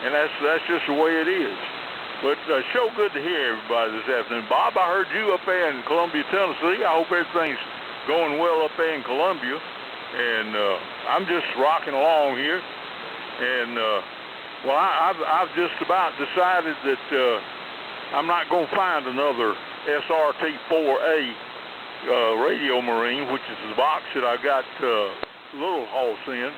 and that's just the way it is. But sure good to hear everybody this afternoon. Bob, I heard you up there in Columbia, Tennessee. I hope everything's going well up there in Columbia. And I'm just rocking along here. And, well, I've just about decided that I'm not going to find another SRT-4A radio marine, which is the box that I got Little Hoss in.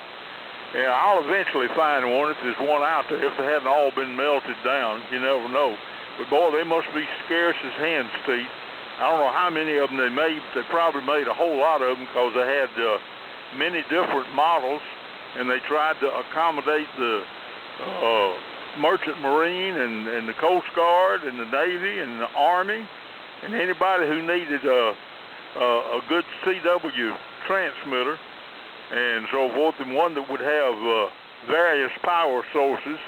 And I'll eventually find one if there's one out there, if they hadn't all been melted down. You never know. But boy, they must be scarce as hen's teeth. I don't know how many of them they made, but they probably made a whole lot of them because they had many different models, and they tried to accommodate the Merchant Marine and the Coast Guard and the Navy and the Army and anybody who needed a good CW transmitter and so forth, and one that would have various power sources.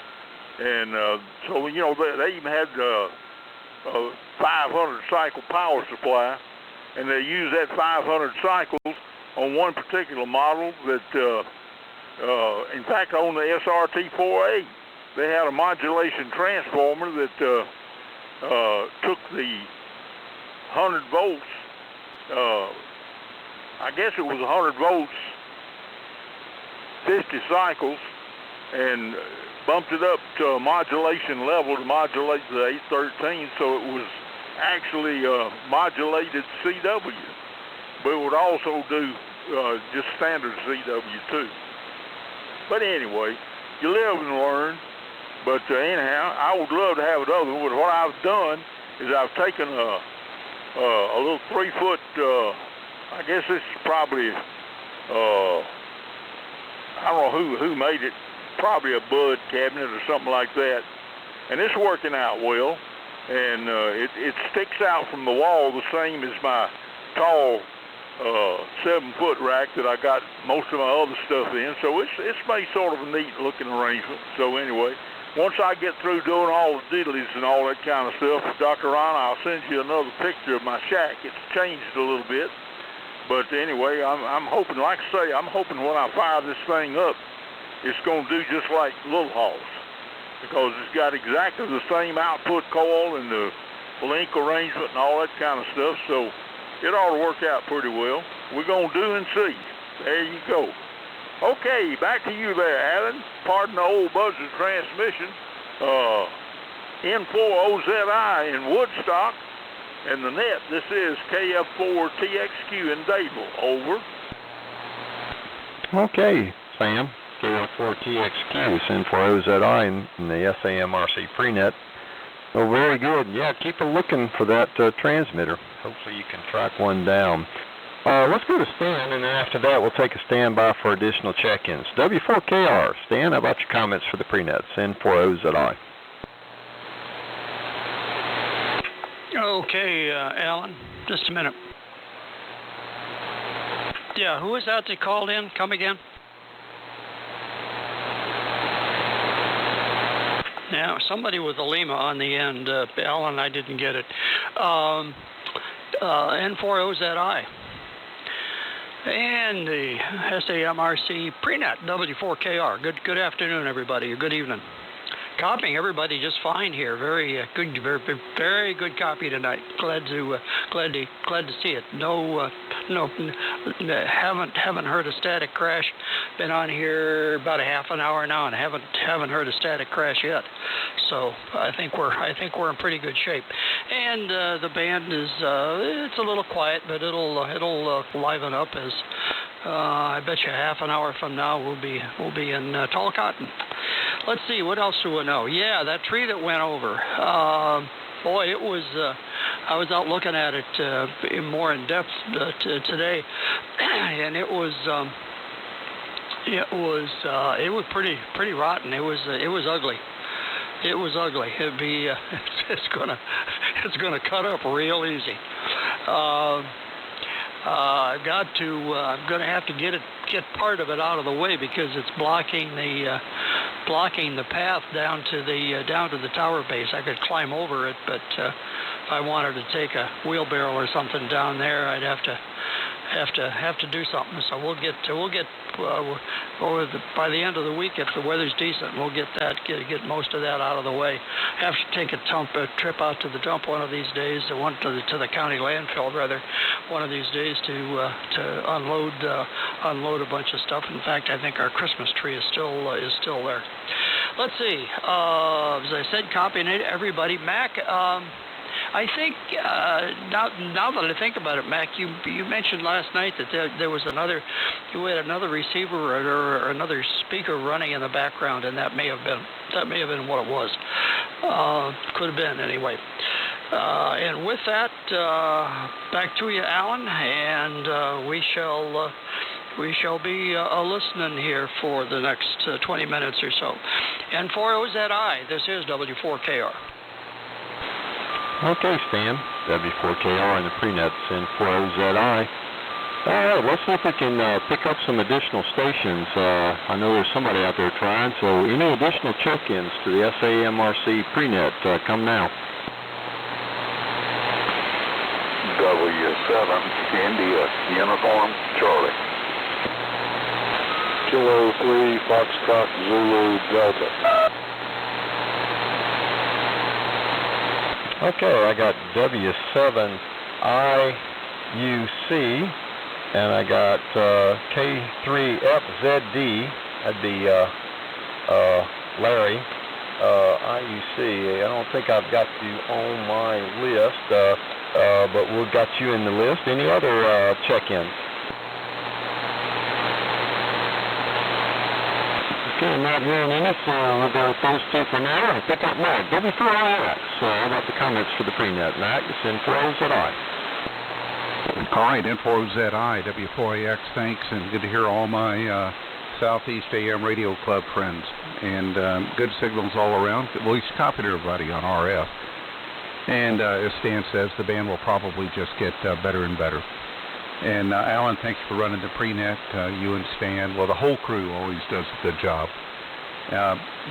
And so, you know, they even had a 500 cycle power supply, and they used that 500 cycles on one particular model that, in fact, on the SRT-4A, they had a modulation transformer that took the 100 volts, I guess it was 100 volts, 50 cycles, and bumped it up to a modulation level to modulate the 813, so it was actually modulated CW, but it would also do just standard CW too. But anyway, you live and learn. But anyhow, I would love to have another one. But what I've done is I've taken a little 3-foot, I guess this is probably, I don't know who made it, probably a bud cabinet or something like that. And it's working out well. And it sticks out from the wall the same as my tall 7-foot rack that I got most of my other stuff in. So it's made sort of a neat looking arrangement. So anyway, once I get through doing all the diddlies and all that kind of stuff, Dr. Ron, I'll send you another picture of my shack. It's changed a little bit. But anyway, I'm hoping, like I say, I'm hoping when I fire this thing up, it's going to do just like Little Hoss, because it's got exactly the same output coil and the link arrangement and all that kind of stuff. So it ought to work out pretty well. We're going to do and see. There you go. Okay, back to you there, Alan. Pardon the old buzzer transmission. N4OZI in Woodstock. And the net, this is KF4TXQ in Dadeville. Over. Okay, Sam. KF4TXQ, N4OZI in the SAMRC prenet. Oh, very good. Yeah, keep a looking for that transmitter. Hopefully you can track one down. Let's go to Stan, and then after that we'll take a standby for additional check-ins. W4KR, Stan, how about your comments for the prenets, N4OZI? Okay, Alan, just a minute. Yeah, who is that called in? Come again? Yeah, somebody with a Lima on the end. Alan, I didn't get it. N4OZI. And the SAMRC prenet, W4KR. Good afternoon, everybody, or good evening. Copying everybody just fine here. Very good, very good copy tonight. Glad to see it. No, haven't heard a static crash. Been on here about a half an hour now, and haven't heard a static crash yet. So I think we're in pretty good shape. And the band is it's a little quiet, but it'll liven up as I bet you half an hour from now we'll be in tall cotton. Let's see, what else do we know? Yeah, that tree that went over. Boy, it was. I was out looking at it more in depth today, and it was pretty rotten. It was ugly. It was ugly. It'd be it's gonna cut up real easy. I'm gonna have to get part of it out of the way because it's blocking the path down to the tower base. I could climb over it, but if I wanted to take a wheelbarrow or something down there, I'd have have to do something. So we'll get by the end of the week, if the weather's decent, we'll get most of that out of the way. Have to take a trip out to the dump one of these days, to the county landfill rather, one of these days to unload a bunch of stuff. In fact, I think our Christmas tree is still there. Let's see. As I said, copying it, everybody. Mac, I think now that I think about it, Mac, you mentioned last night that there was you had another receiver or another speaker running in the background, and that may have been what it was. Could have been anyway. And with that, back to you, Alan, and we shall be listening here for the next 20 minutes or so. And for OZI, this is W4KR. Okay, Stan. W4KR and the Prenets in 4OZI. All right, let's see if we can pick up some additional stations. I know there's somebody out there trying, so any additional check-ins to the SAMRC Prenet, come now. W7, India, Uniform, Charlie. Kilo 3, Foxtrot, Zulu, Delta. Okay, I got W7IUC, and I got K3FZD, that'd be Larry, IUC. I don't think I've got you on my list, but we've got you in the list. Any other check-ins? Okay, I'm not hearing any, so we'll go with those two for now and pick up more. W4AX, how about the comments for the Prenet? Matt, it's in 4OZI. All right, N4OZI, W4AX, thanks, and good to hear all my Southeast AM Radio Club friends. And good signals all around. Well, he's copied everybody on RF. And as Stan says, the band will probably just get better and better. And Alan, thanks for running the Prenet, you and Stan. Well, the whole crew always does a good job.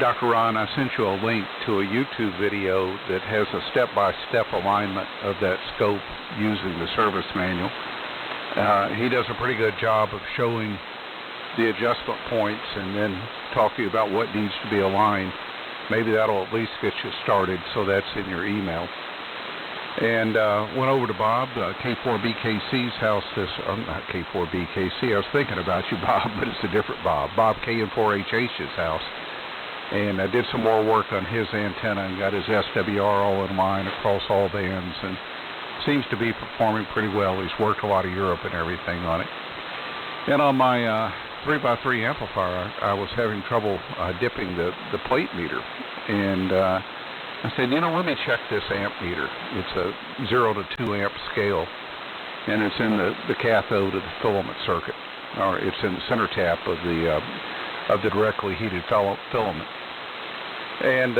Dr. Ron, I sent you a link to a YouTube video that has a step-by-step alignment of that scope using the service manual. He does a pretty good job of showing the adjustment points and then talking about what needs to be aligned. Maybe that'll at least get you started, so that's in your email. And went over to Bob, K4BKC's house not K4BKC, I was thinking about you, Bob, but it's a different Bob. Bob KN4HH's house. And I did some more work on his antenna and got his SWR all in line across all bands, and seems to be performing pretty well. He's worked a lot of Europe and everything on it. And on my 3x3 amplifier, I was having trouble dipping the plate meter. And I said, let me check this amp meter. It's a 0 to 2 amp scale, and it's in the cathode of the filament circuit, or it's in the center tap of the directly heated filament. And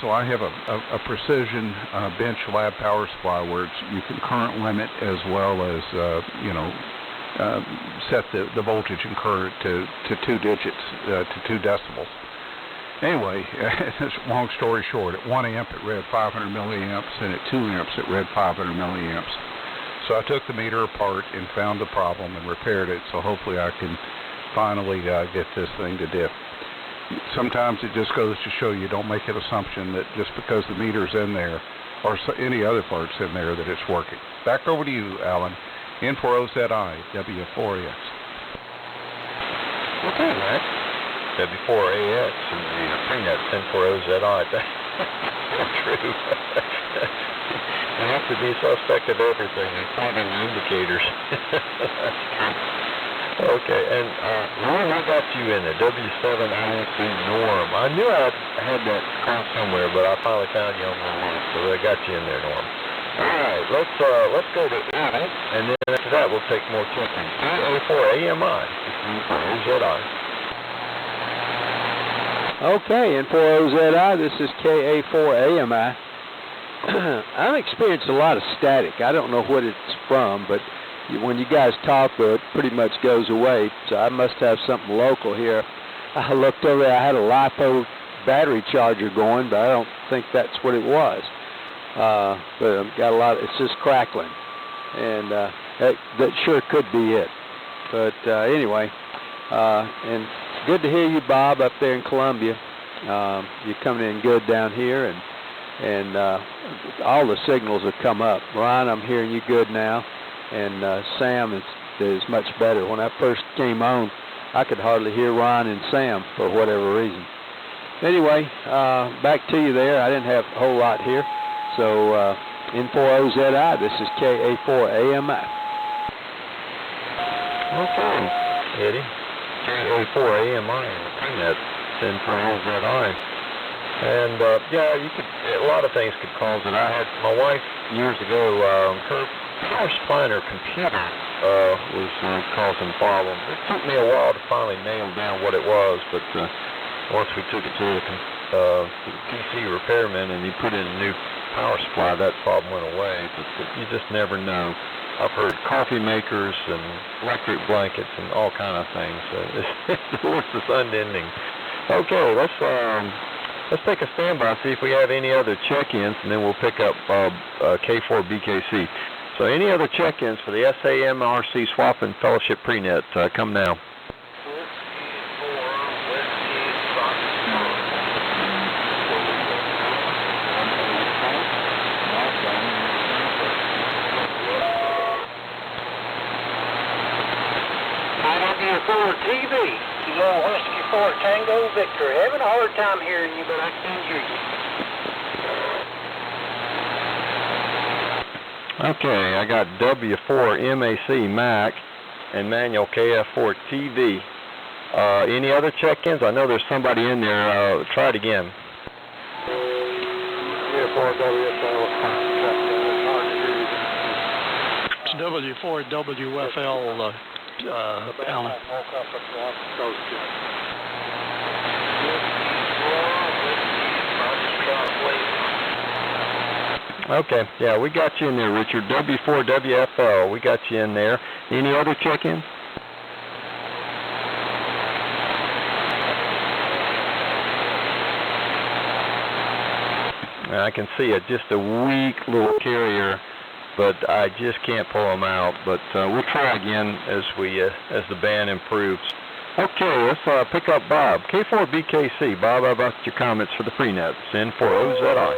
so I have a precision bench lab power supply where you can current limit as well as set the voltage and current to 2 digits, to 2 decibels. Anyway, long story short, at 1 amp it read 500 milliamps, and at 2 amps it read 500 milliamps. So I took the meter apart and found the problem and repaired it, so hopefully I can finally get this thing to dip. Sometimes it just goes to show you, don't make an assumption that just because the meter's in there or any other parts in there that it's working. Back over to you, Alan. N4OZI, W4AX. Okay, Matt. W4AX and the Prenet N4OZI. That's true. You have to be suspect of everything, including indicators. That's true. Okay, and Norm, I got you in the W7IC Norm. I knew I had that call somewhere, but I finally found you on my list, so I got you in there, Norm. All right, let's go to Al, and then after that we'll take more check-in. KA4AMI, OZI. Okay, and for OZI, this is KA4AMI. I'm experiencing a lot of static. I don't know what it's from, but when you guys talk, it pretty much goes away. So I must have something local here. I looked over there. I had a LiPo battery charger going, but I don't think that's what it was. But I've got a lot. It's just crackling, and that sure could be it. But anyway, and it's good to hear you, Bob, up there in Columbia. You're coming in good down here, and all the signals have come up. Ron, I'm hearing you good now, and Sam is much better. When I first came on, I could hardly hear Ron and Sam for whatever reason. Anyway, back to you there. I didn't have a whole lot here. So, N4OZI, this is KA4AMI. Okay, Eddie. KA4AMI in the PreNet, N4OZI. And, yeah, a lot of things could cause it. I had my wife years ago, her power supply in her computer was causing problems. It took me a while to finally nail down what it was, but once we took it to the PC repairman and he put in a new power supply, that problem went away. But you just never know. I've heard coffee makers and electric blankets and all kind of things. The list is unending. Okay, let's take a standby, see if we have any other check-ins, and then we'll pick up K4BKC. So any other check-ins for the SAMRC Swap and Fellowship PreNet? Come now. TV, Kilo Whiskey 4 Tango Victor. Having a hard time hearing you, but I can hear you. Okay, I got W4MAC Mac and manual KF4 TV. Any other check-ins? I know there's somebody in there. Try it again. It's W4WFL. Alan. Okay, yeah, we got you in there, Richard. W4WFL, we got you in there. Any other check-ins? I can see it, just a weak little carrier, but I just can't pull them out. But we'll try again as the band improves. Okay, let's pick up Bob. K4BKC. Bob, how about your comments for the PreNet? N4OZI.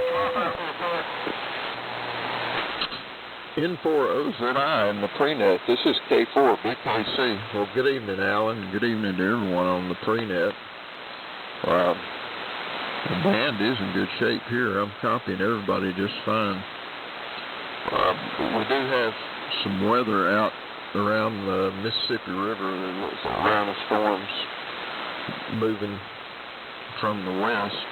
N4OZI and the PreNet. This is K4BKC. Well, good evening, Alan. Good evening to everyone on the PreNet. The band is in good shape here. I'm copying everybody just fine. We do have some weather out around the Mississippi River, around the storms moving from the west.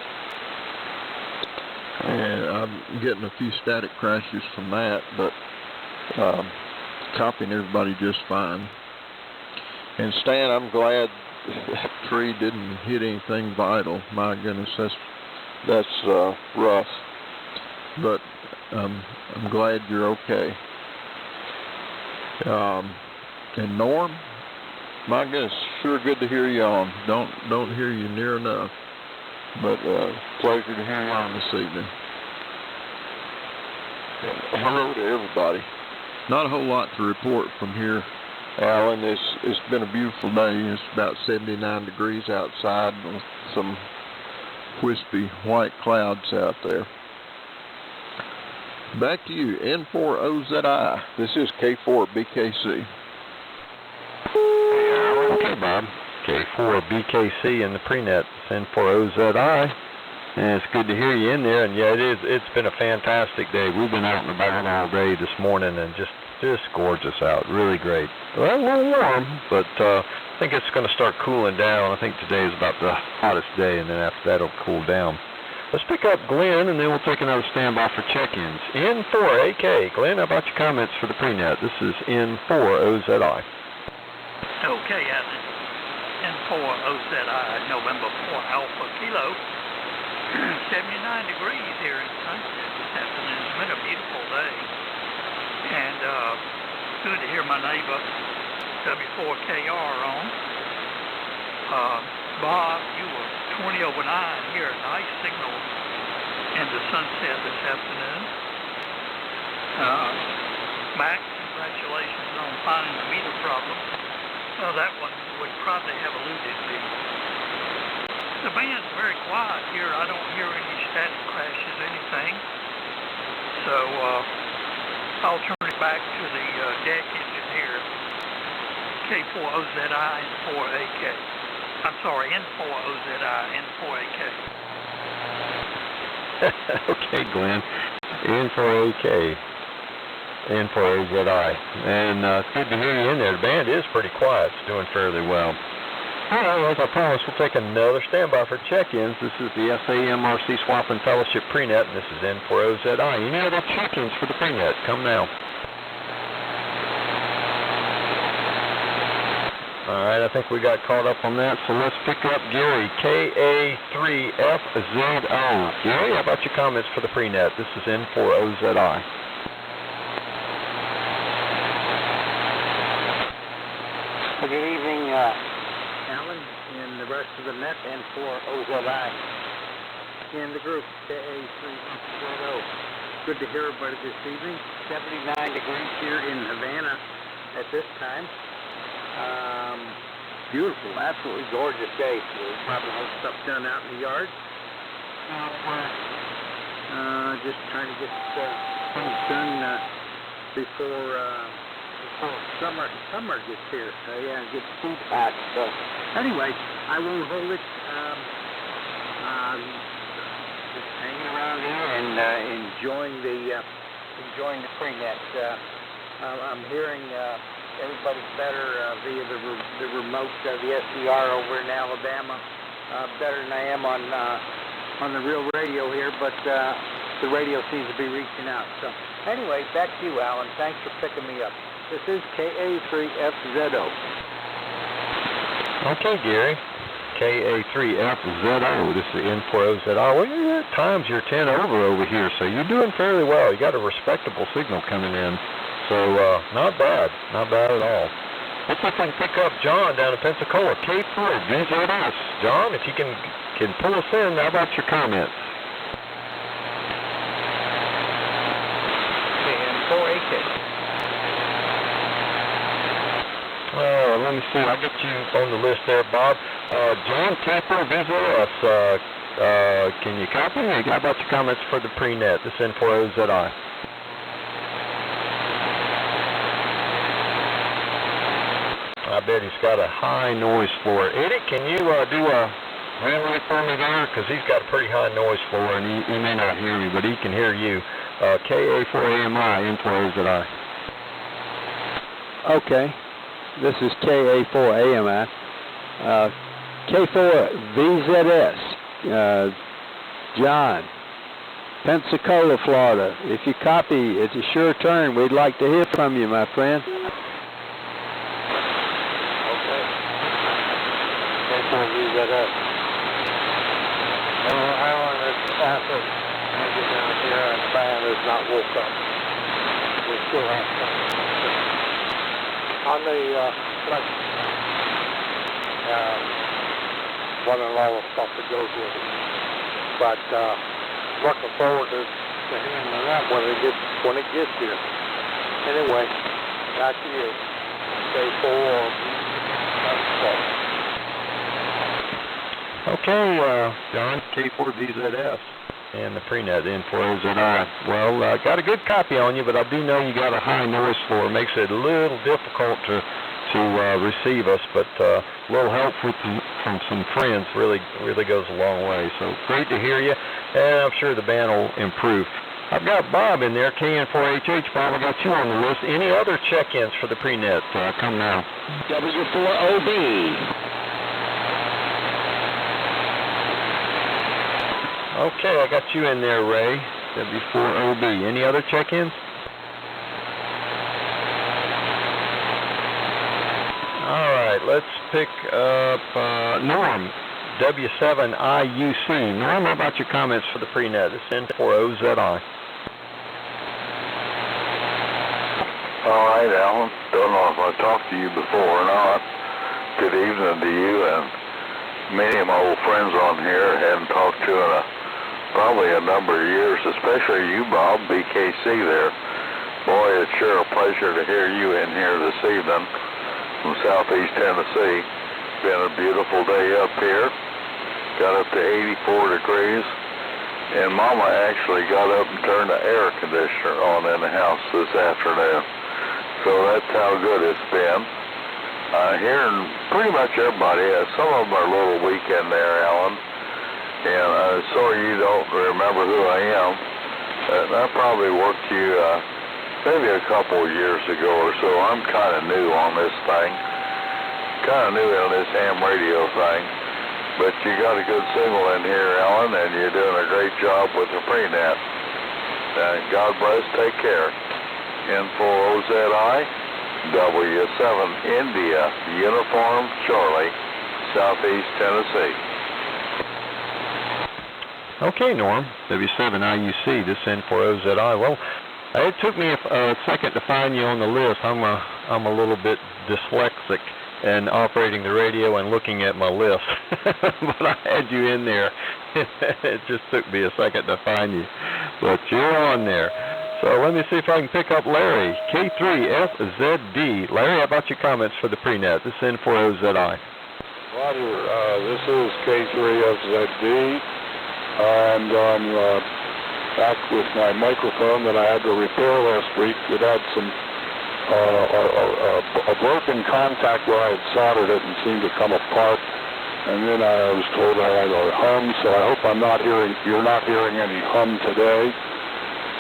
And I'm getting a few static crashes from that, but copying everybody just fine. And Stan, I'm glad that tree didn't hit anything vital. My goodness, that's rough. But I'm glad you're okay. And Norm, my goodness, sure good to hear you on. Don't hear you near enough. But pleasure to hear you on this evening. Hello to everybody. Not a whole lot to report from here, Alan. It's been a beautiful day. It's about 79 degrees outside with some wispy white clouds out there. Back to you, N4OZI. This is K4BKC. Okay, Bob. K4BKC in the PreNet, N4OZI. And it's good to hear you in there. And yeah, it's been a fantastic day. We've been out and about all day this morning and just gorgeous out. Really great. Well, a little warm, but I think it's going to start cooling down. I think today is about the hottest day, and then after that it'll cool down. Let's pick up Glenn, and then we'll take another standby for check-ins. N4AK. Glenn, how about your comments for the PreNet? This is N4OZI. Okay, N4OZI, November 4 Alpha Kilo. 79 degrees here in Sunset this afternoon. It's been a beautiful day. And good to hear my neighbor, W4KR, on. Bob, you were 20 over 9 here. Nice signal in the Sunset this afternoon. Max, congratulations on finding the meter problem. That one would probably have eluded me. The band's very quiet here. I don't hear any static crashes, anything. So I'll turn it back to the deck engine here. K4OZI and 4AK. I'm sorry, N4OZI and 4AK. Okay, Glenn. N4AK. N4OZI. And it's good to hear you in there. The band is pretty quiet. It's doing fairly well. All right, as I promised, we'll take another standby for check-ins. This is the SAMRC Swap and Fellowship Prenet, and this is N4OZI. You know the check-ins for the Prenet. Come now. All right, I think we got caught up on that, so let's pick up Gary, KA3FZO. Gary, how about your comments for the Prenet? This is N4OZI. Good evening, Alan, and the rest of the net, N4OZI. In the group, KA3FZO. Good to hear everybody this evening. 79 degrees here in Havana at this time. Beautiful, absolutely gorgeous day. We'll probably have stuff done out in the yard. Just trying to get things done before summer gets here. Yeah, get food packed. So anyway, I won't hold it. Just hanging around here and enjoying the Prenet. I'm hearing everybody's better via the remote, the SDR over in Alabama. Better than I am on the real radio here, but the radio seems to be reaching out. So anyway, back to you, Alan. Thanks for picking me up. This is KA3FZO. Okay, Gary. KA3FZO. This is the N4OZI. Well, at times you're 10 over here, so you're doing fairly well. You got a respectable signal coming in. So, not bad at all. Let's see if I can pick up John down in Pensacola, K4VZS. John, if you can pull us in, how about your comments? And 4AK. Let me see. I'll get you on the list there, Bob. John, K4VZS. Can you copy me? How about your comments for the Prenet? This N4OZI. I bet he's got a high noise floor. Eddie, can you do a relay for me there? Because he's got a pretty high noise floor, and he may not hear me, but he can hear you. KA4AMI, N4OZI. Okay. This is KA4AMI. K4VZS. John, Pensacola, Florida. If you copy, it's a sure turn. We'd like to hear from you, my friend. KA4VZS. Alan is after maybe down here, and the band is not woke up. We still have some. On the flex, one and all the stuff that goes with it. But looking forward to hearing that when it gets here. Anyway, back to you. K4. Okay, John, K4VZS and the Prenet N4OZI. Well, got a good copy on you, but I do know you got a high noise floor. It makes it a little difficult to receive us, but a little help from some friends really goes a long way. So great to hear you, and I'm sure the band will improve. I've got Bob in there, KN4HH. Bob, I got you on the list. Any other check-ins for the Prenet? Come now. W4OB. Okay, I got you in there, Ray. W4OB. Any other check-ins? All right, let's pick up Norm, W7IUC. Norm, how about your comments for the Prenet? This is N4OZI. All right, Alan. Don't know if I talked to you before or not. Good evening to you, and many of my old friends on here hadn't talked to in probably a number of years, especially you, Bob, BKC there. Boy, it's sure a pleasure to hear you in here this evening from Southeast Tennessee. Been a beautiful day up here. Got up to 84 degrees. And Mama actually got up and turned the air conditioner on in the house this afternoon. So that's how good it's been. Hearing pretty much everybody, some of them are a little weak in there, Alan. And sorry you don't remember who I am. I probably worked you maybe a couple of years ago or so. I'm kind of new on this thing. Kind of new on this ham radio thing. But you got a good signal in here, Alan, and you're doing a great job with the pre-net. God bless, take care. N4OZI, W7 India, Uniform Charlie, Southeast Tennessee. Okay, Norm, W7 IUC, this N4OZI. Well, it took me a second to find you on the list. I'm a little bit dyslexic and operating the radio and looking at my list. But I had you in there. It just took me a second to find you. But you're on there. So let me see if I can pick up Larry, K3FZD. Larry, how about your comments for the pre-net? This is N4OZI. Roger, this is K3FZD. And I'm back with my microphone that I had to repair last week. It had some a broken contact where I had soldered it and seemed to come apart, and then I was told I had a hum, so I hope you're not hearing any hum today,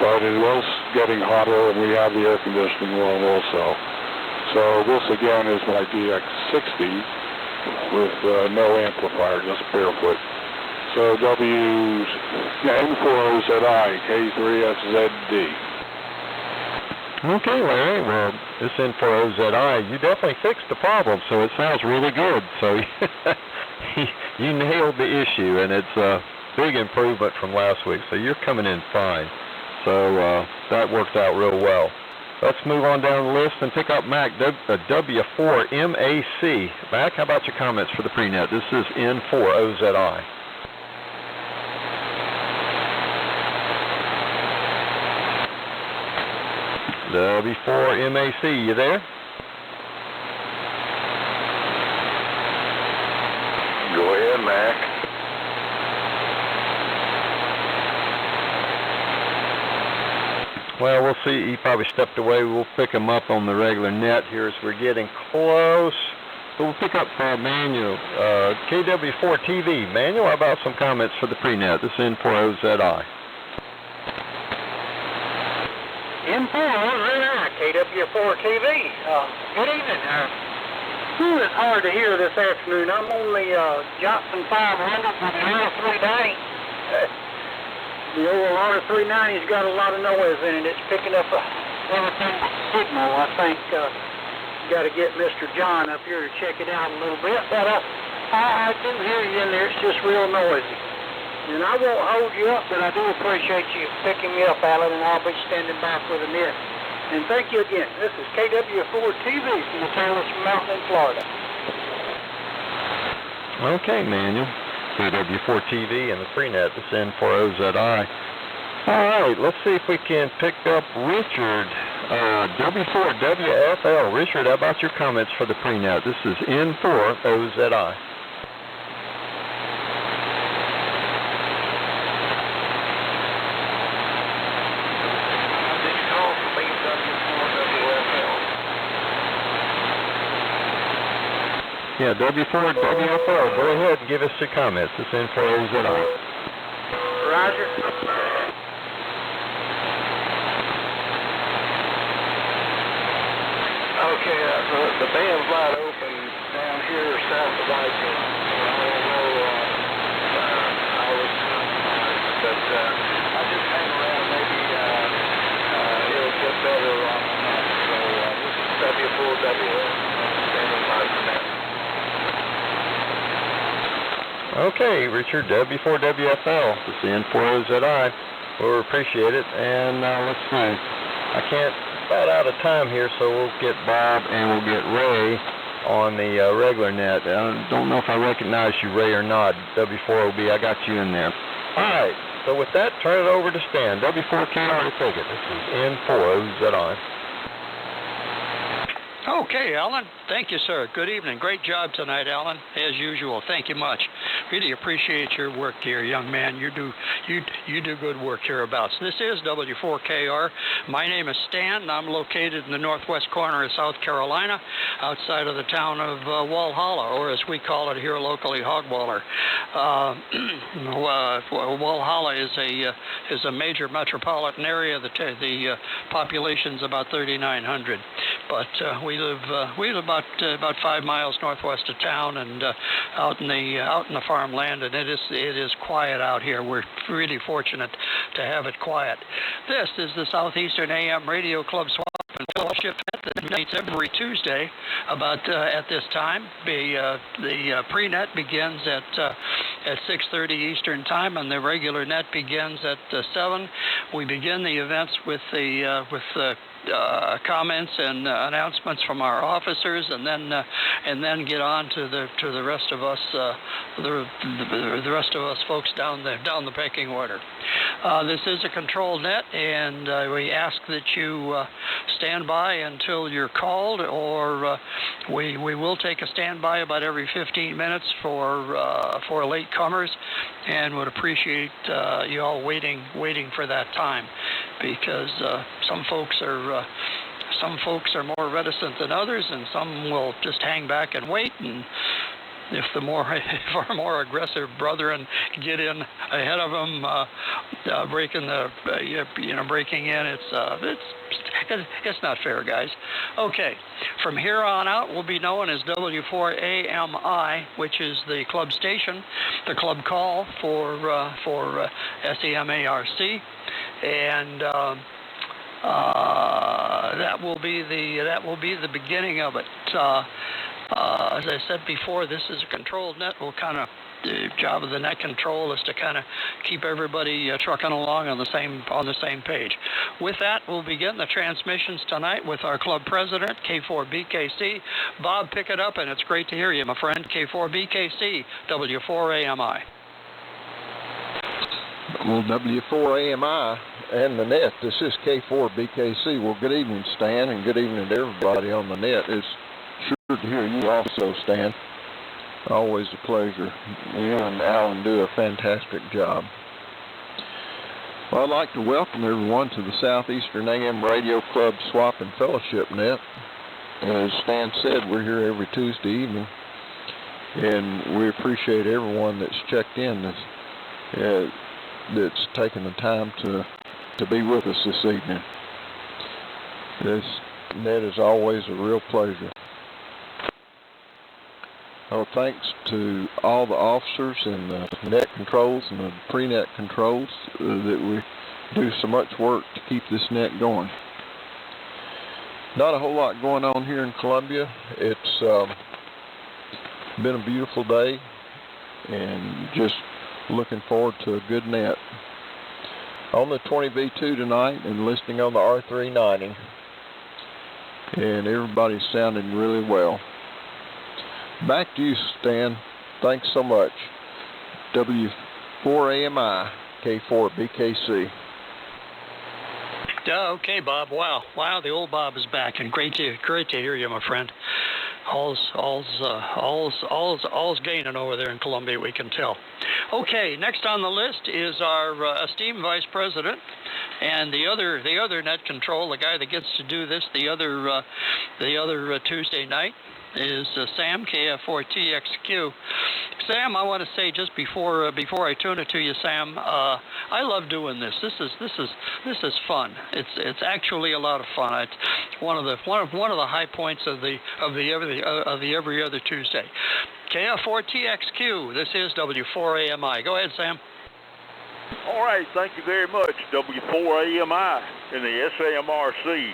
but it was getting hotter and we have the air conditioning on also. So this again is my DX60 with no amplifier, just barefoot. So N4OZI, K3FZD. Okay, Larry, well, this N4OZI, you definitely fixed the problem, so it sounds really good. So you nailed the issue, and it's a big improvement from last week, so you're coming in fine. So that worked out real well. Let's move on down the list and pick up Mac, W4MAC. Mac, how about your comments for the pre-net? This is N4OZI. W4MAC, you there? Go ahead, Mac. Well, we'll see. He probably stepped away. We'll pick him up on the regular net here as we're getting close. So we'll pick up Manuel, KW4TV. Manuel, how about some comments for the pre-net? This is N4OZI. N4OZI, KW4TV. Good evening. It's hard to hear this afternoon. I'm on the Johnson 500 with the R390. The old R390's got a lot of noise in it. It's picking up everything signal. I think got to get Mr. John up here to check it out a little bit. But I do hear you in there. It's just real noisy. And I won't hold you up, but I do appreciate you picking me up, Alan, and I'll be standing back with a net. And thank you again. This is KW4TV from the Taylor Mountain in Florida. Okay, Manuel. KW4TV and the pre-net. This is N4OZI. All right, let's see if we can pick up Richard, W4WFL. Richard, how about your comments for the pre-net? This is N4OZI. Yeah, W4WFL. Go ahead and give us your comments. This is N4OZI. Roger. Okay, the band's wide open down here south of I-10. I don't know how it's compromised, but I just hang around. Maybe it'll get better on the night. So this is W4WFL. Standing by for now. Okay, Richard, W4WFL. This is N4OZI. We'll appreciate it. And let's see. I can't about out of time here, so we'll get Bob and we'll get Ray on the regular net. I don't know if I recognize you, Ray, or not. W4OB, I got you in there. All right. So with that, turn it over to Stan. W4KR to take it. This is N4OZI. Okay, Alan. Thank you, sir. Good evening. Great job tonight, Alan, as usual. Thank you much. Really appreciate your work here, young man. You do good work hereabouts. This is W4KR. My name is Stan, and I'm located in the northwest corner of South Carolina, outside of the town of Walhalla, or as we call it here locally, Hogwaller. Walhalla is a major metropolitan area. The population's about 3,900, but we live about 5 miles northwest of town, and out in the farmland, and it is quiet out here. We're really fortunate to have it quiet. This is the Southeastern AM Radio Club Swap and Fellowship that meets every Tuesday about at this time. The pre-net begins at 6:30 Eastern Time, and the regular net begins at 7. We begin the events with the comments and announcements from our officers, and then get on to the rest of us, the rest of us folks down the pecking order. This is a controlled net, and we ask that you stand by until you're called, or we will take a standby about every 15 minutes for late comers, and would appreciate you all waiting for that time, because some folks are more reticent than others, and some will just hang back and wait. And if our more aggressive brethren get in ahead of them, breaking in, it's not fair, guys. Okay, from here on out, we'll be known as W4AMI, which is the club station, the club call for SAMRC, and that will be the beginning of it. As I said before, this is a controlled net. The job of the net control is to kind of keep everybody trucking along on the same page. With that, we'll begin the transmissions tonight with our club president, K4BKC. Bob, pick it up, and it's great to hear you, my friend. K4BKC, W4AMI. Well, W4AMI and the net, this is K4BKC. Well, good evening, Stan, and good evening to everybody on the net. It's sure to hear you also, Stan. Always a pleasure. You and Alan do a fantastic job. Well, I'd like to welcome everyone to the Southeastern AM Radio Club Swap and Fellowship Net. As Stan said, we're here every Tuesday evening, and we appreciate everyone that's checked in, that's taken the time to be with us this evening. This net is always a real pleasure. Well, thanks to all the officers and the net controls and the pre-net controls that we do so much work to keep this net going. Not a whole lot going on here in Columbia. It's been a beautiful day, and just looking forward to a good net. On the 20V2 tonight, and listening on the R390, and everybody's sounding really well. Back to you, Stan. Thanks so much. W4AMI, K4BKC. Okay, Bob. Wow, the old Bob is back, and great to hear you, my friend. All's gaining over there in Columbia, we can tell. Okay, next on the list is our esteemed vice president, and the other net control, the guy that gets to do this the other Tuesday night, is Sam, KF4TXQ. Sam, I want to say just before I turn it to you, Sam, I love doing this. This is fun. It's actually a lot of fun. It's one of the high points of the every other Tuesday. KF4TXQ. This is W4AMI. Go ahead, Sam. All right, thank you very much. W4AMI in the SAMRC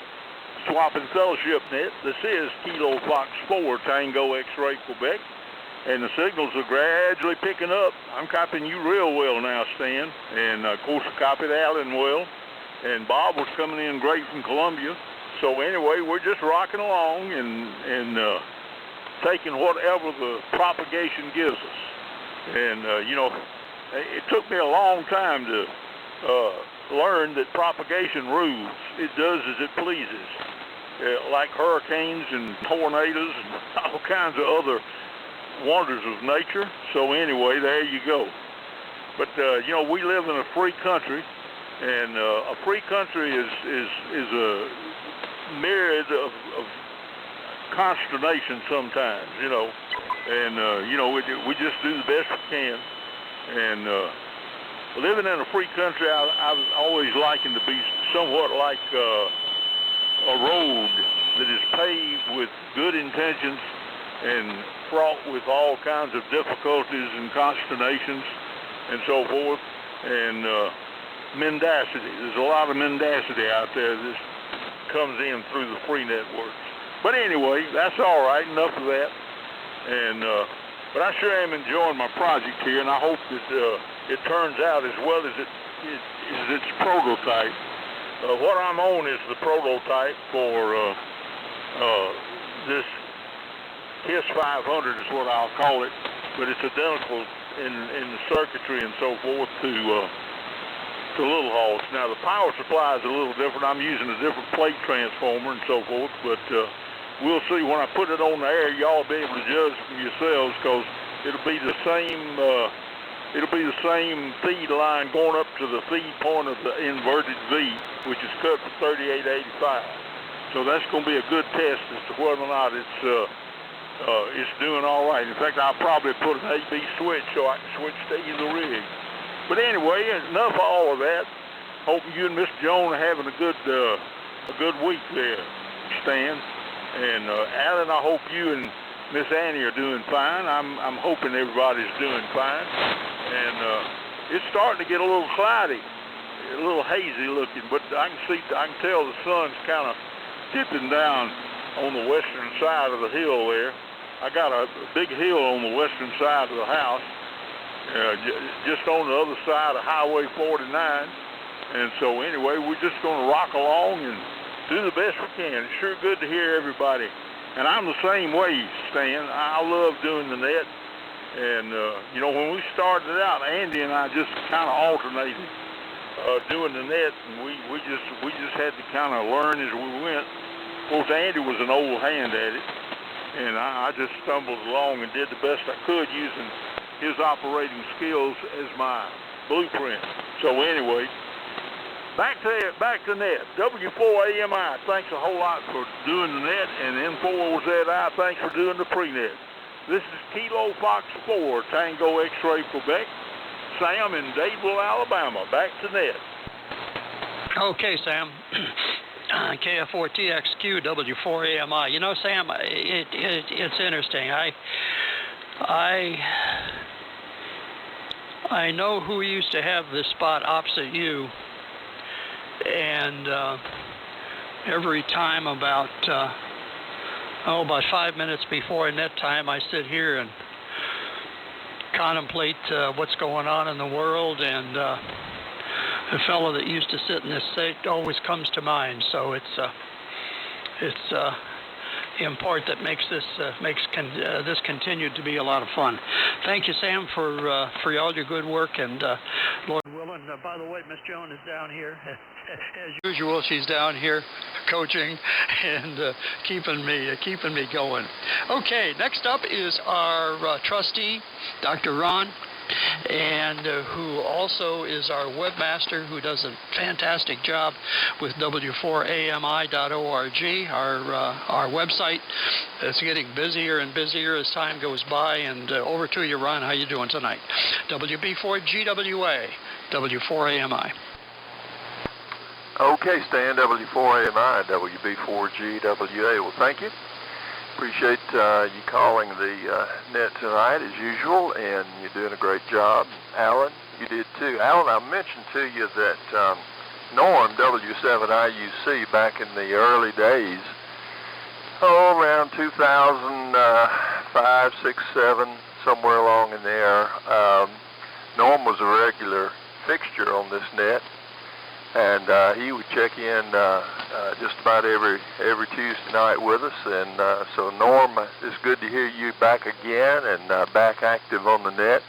Swap and Fellowship Net. This is Kilo Fox 4 Tango X-Ray Quebec, and the signals are gradually picking up. I'm copying you real well now, Stan, and of course I copied Alan well, and Bob was coming in great from Columbia. So anyway, we're just rocking along and taking whatever the propagation gives us. And it took me a long time to learn that propagation rules. It does as it pleases, like hurricanes and tornadoes and all kinds of other wonders of nature. So anyway, there you go. But you know, we live in a free country, and a free country is a myriad of consternation sometimes, you know. And you know, we just do the best we can. And living in a free country, I was always likened to be somewhat like a road that is paved with good intentions and fraught with all kinds of difficulties and consternations and so forth, and mendacity. There's a lot of mendacity out there that comes in through the free networks. But anyway, that's all right, enough of that. And but I sure am enjoying my project here, and I hope that it turns out as well as its prototype. What I'm on is the prototype for this KISS 500 is what I'll call it, but it's identical in the circuitry and so forth to Little Hawks. Now the power supply is a little different. I'm using a different plate transformer and so forth, but we'll see when I put it on the air. Y'all will be able to judge for yourselves, because it'll be the same feed line going up to the feed point of the inverted V, which is cut for 3885. So that's going to be a good test as to whether or not it's doing all right. In fact, I'll probably put an AB switch so I can switch to either rig. But anyway, enough of all of that. Hope you and Mr. Jones are having a good week there, Stan. And Alan, I hope you and Miss Annie are doing fine. I'm hoping everybody's doing fine. And it's starting to get a little cloudy, a little hazy looking, but I can tell the sun's kind of dipping down on the western side of the hill there. I got a big hill on the western side of the house, just on the other side of Highway 49. And so anyway, we're just going to rock along and do the best we can. It's sure good to hear everybody. And I'm the same way, Stan. I love doing the net. And, you know, when we started out, Andy and I just kind of alternated doing the net. And we just had to kind of learn as we went. Of course, Andy was an old hand at it. And I just stumbled along and did the best I could using his operating skills as my blueprint. So anyway, back to net. W4AMI, thanks a whole lot for doing the net, and N4ZI, thanks for doing the pre-net. This is Kilo Fox 4, Tango X-Ray Quebec. Sam in Dadeville, Alabama. Back to net. Okay, Sam. KF4TXQ W4AMI. You know, Sam, it's interesting. I know who used to have this spot opposite you, and every time about 5 minutes before net time, I sit here and contemplate what's going on in the world, and the fellow that used to sit in this seat always comes to mind. So it's import that makes this continue to be a lot of fun. Thank you, Sam, for all your good work, and Lord willing. By the way, Miss Joan is down here. As usual, she's down here coaching and keeping me going. Okay, next up is our trustee, Dr. Ron, and who also is our webmaster, who does a fantastic job with w4ami.org, our website. It's getting busier and busier as time goes by. And over to you, Ron. How you doing tonight? WB4GWA, W4AMI. Okay, Stan, W4AMI, WB4GWA. Well, thank you. Appreciate you calling the net tonight as usual, and you're doing a great job. Alan, you did too. Alan, I mentioned to you that Norm, W7IUC, back in the early days, around 2005, 6, 7, somewhere along in there, Norm was a regular fixture on this net. And he would check in just about every Tuesday night with us. And so, Norm, it's good to hear you back again and back active on the net.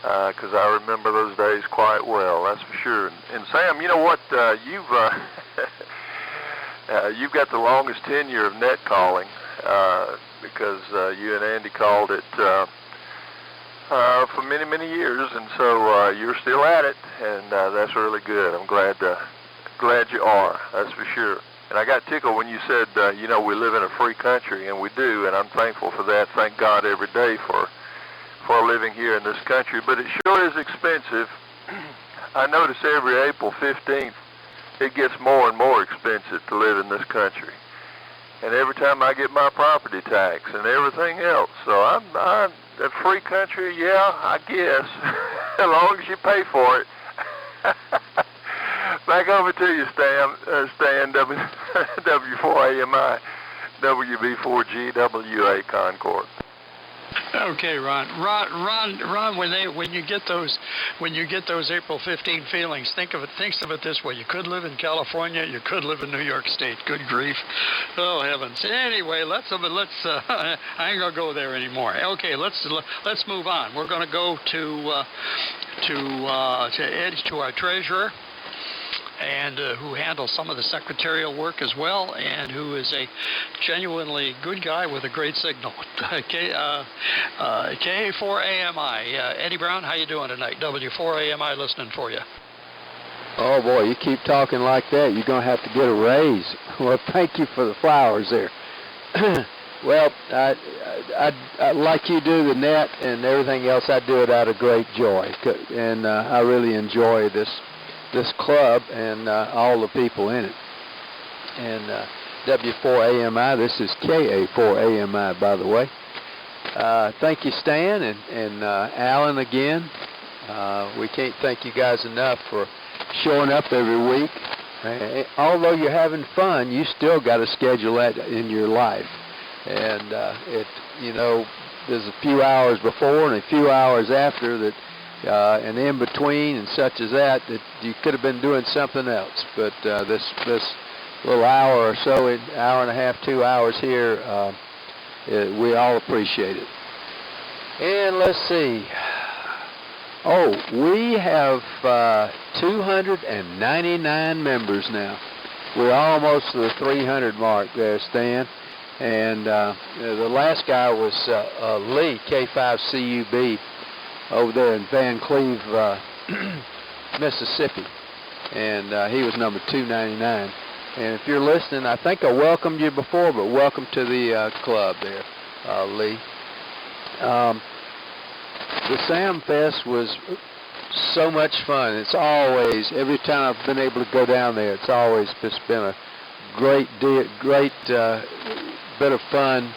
because I remember those days quite well, that's for sure. And Sam, you know what? You've got the longest tenure of net calling, because you and Andy called it for many, many years, and so you're still at it, and that's really good. I'm glad you are, that's for sure. And I got tickled when you said, we live in a free country, and we do, and I'm thankful for that. Thank God every day for living here in this country, but it sure is expensive. I notice every April 15th, it gets more and more expensive to live in this country. And every time I get my property tax and everything else, so I'm a free country, yeah, I guess, as long as you pay for it. Back over to you, Stan, W4AMI, WB4G, WA Concord. Okay, Ron. Ron. When you get those April 15 feelings, think of it this way: you could live in California, you could live in New York State. Good grief! Oh heavens! Anyway, let's. I ain't gonna go there anymore. Okay, let's move on. We're gonna go to Ed, to our treasurer, and who handles some of the secretarial work as well, and who is a genuinely good guy with a great signal. K4AMI. Eddie Brown, how you doing tonight? W4AMI listening for you. Oh boy, you keep talking like that, you're going to have to get a raise. Well, thank you for the flowers there. Well, I like you do the net and everything else, I do it out of great joy. And I really enjoy this club and all the people in it. And W4AMI, this is KA4AMI, by the way. Thank you, Stan and Alan again. We can't thank you guys enough for showing up every week. Although you're having fun, you still got to schedule that in your life. And there's a few hours before and a few hours after that, and in between and such as that you could have been doing something else. But this little hour or so, an hour and a half, 2 hours here, we all appreciate it. And let's see. Oh, we have 299 members now. We're almost to the 300 mark there, Stan. And the last guy was Lee, K5CUB, over there in Van Cleve, Mississippi. And he was number 299. And if you're listening, I think I welcomed you before, but welcome to the club there, Lee. The Sam Fest was so much fun. It's always, every time I've been able to go down there, it's always just been a great bit of fun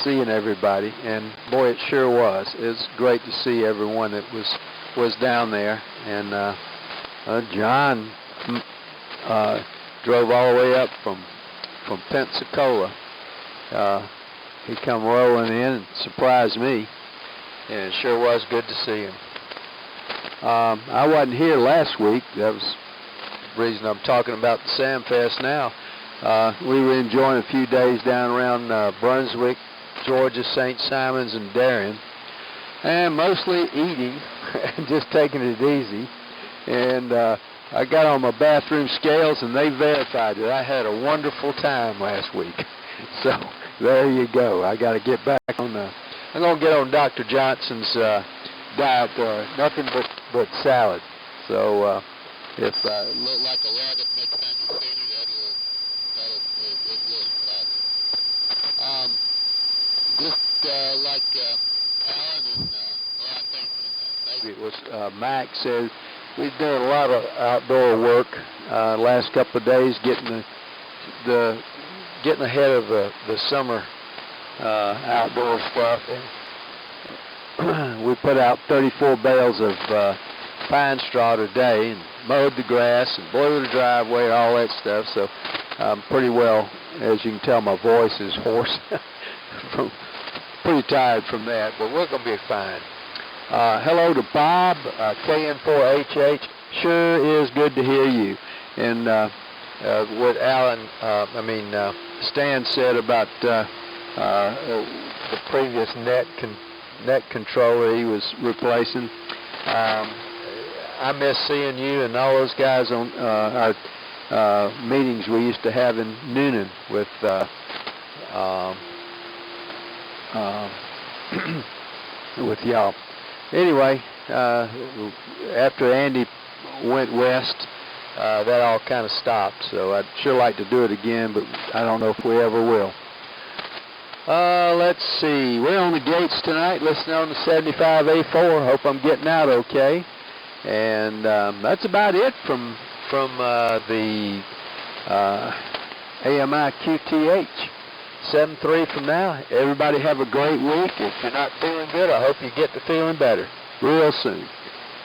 seeing everybody. And boy, it sure was. It's great to see everyone that was down there. And John drove all the way up from Pensacola. He come rolling in and surprised me. And it sure was good to see him. I wasn't here last week. That was the reason I'm talking about the Sam Fest now. We were enjoying a few days down around Brunswick, Georgia, St. Simons, and Darien. And mostly eating and just taking it easy. And I got on my bathroom scales, and they verified that I had a wonderful time last week. So there you go. I got to get back on I'm going to get on Dr. Johnson's diet, nothing but salad. So if it look like a rabbit next time you see me, it will probably. Just like Alan and I think maybe it was Mac said, we've done a lot of outdoor work last couple of days, getting ahead of the summer outdoor stuff. And we put out 34 bales of pine straw today and mowed the grass and blew the driveway and all that stuff. So I'm pretty well, as you can tell, my voice is hoarse. Pretty tired from that, but we're going to be fine. Hello to Bob, KN4HH. Sure is good to hear you. And what Stan said about the previous net net controller he was replacing. I miss seeing you and all those guys on our meetings we used to have in Noonan with with y'all. Anyway, after Andy went west, that all kind of stopped. So I'd sure like to do it again, but I don't know if we ever will. Let's see. We're on the gates tonight, listening on the 75A4. Hope I'm getting out okay. And that's about it from the AMI QTH. 7-3 from now. Everybody have a great week. If you're not feeling good, I hope you get to feeling better real soon.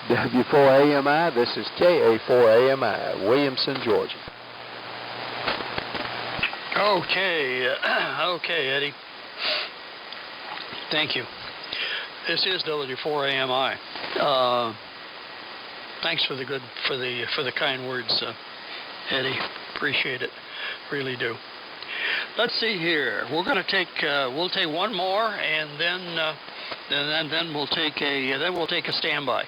W4AMI, this is KA4AMI, Williamson, Georgia. Okay, okay, Eddie. Thank you. This is W4AMI. Thanks for the kind words, Eddie. Appreciate it, really do. Let's see here. We're going to take we'll take one more, and then we'll take a standby.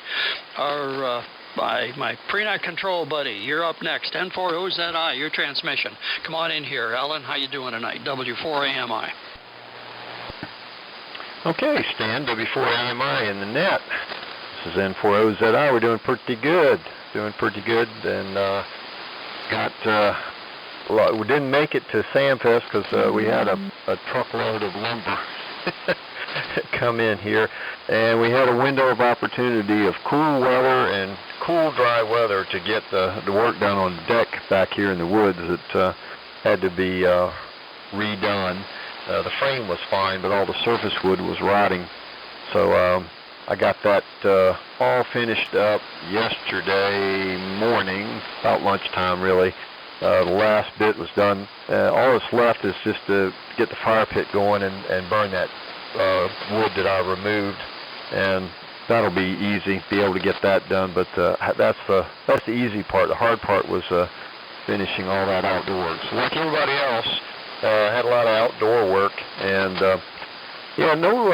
Our my pre-night control buddy, you're up next. N4OZI, your transmission. Come on in here, Alan. How you doing tonight? W4AMI. Okay, Stan, W4AMI in the net. This is N4OZI. We're doing pretty good. And got. We didn't make it to SAMFest because we had a truckload of lumber come in here, and we had a window of opportunity of cool weather and cool, dry weather to get the work done on the deck back here in the woods that had to be redone. The frame was fine, but all the surface wood was rotting. So I got that all finished up yesterday morning, about lunchtime really. The last bit was done. All that's left is just to get the fire pit going and burn that wood that I removed, and that'll be easy. Be able to get that done. But that's the easy part. The hard part was finishing all that outdoor work. So like everybody else, had a lot of outdoor work, and yeah, no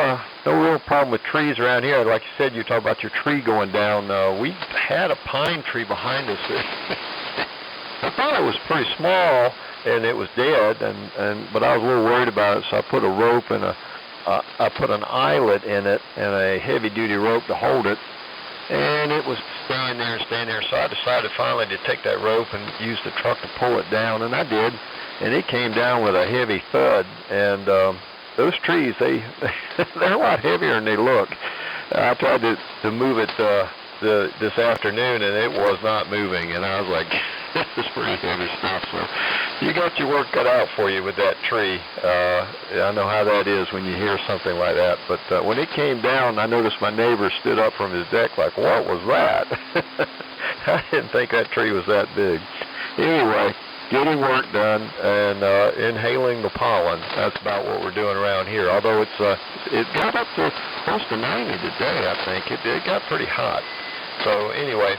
real problem with trees around here. Like you said, you talk about your tree going down. We had a pine tree behind us. I thought it was pretty small and it was dead, but I was a little worried about it, so I put a rope and I put an eyelet in it and a heavy-duty rope to hold it, and it was staying there. So I decided finally to take that rope and use the truck to pull it down, and I did, and it came down with a heavy thud. And those trees, they're a lot heavier than they look. I tried to move it this afternoon, and it was not moving, and I was like, this is pretty heavy stuff. So you got your work cut out for you with that tree. I know how that is when you hear something like that. But when it came down, I noticed my neighbor stood up from his deck like, what was that? I didn't think that tree was that big. Anyway, getting work done and inhaling the pollen. That's about what we're doing around here. Although it got up to close to 90 today, I think. It got pretty hot. So anyway,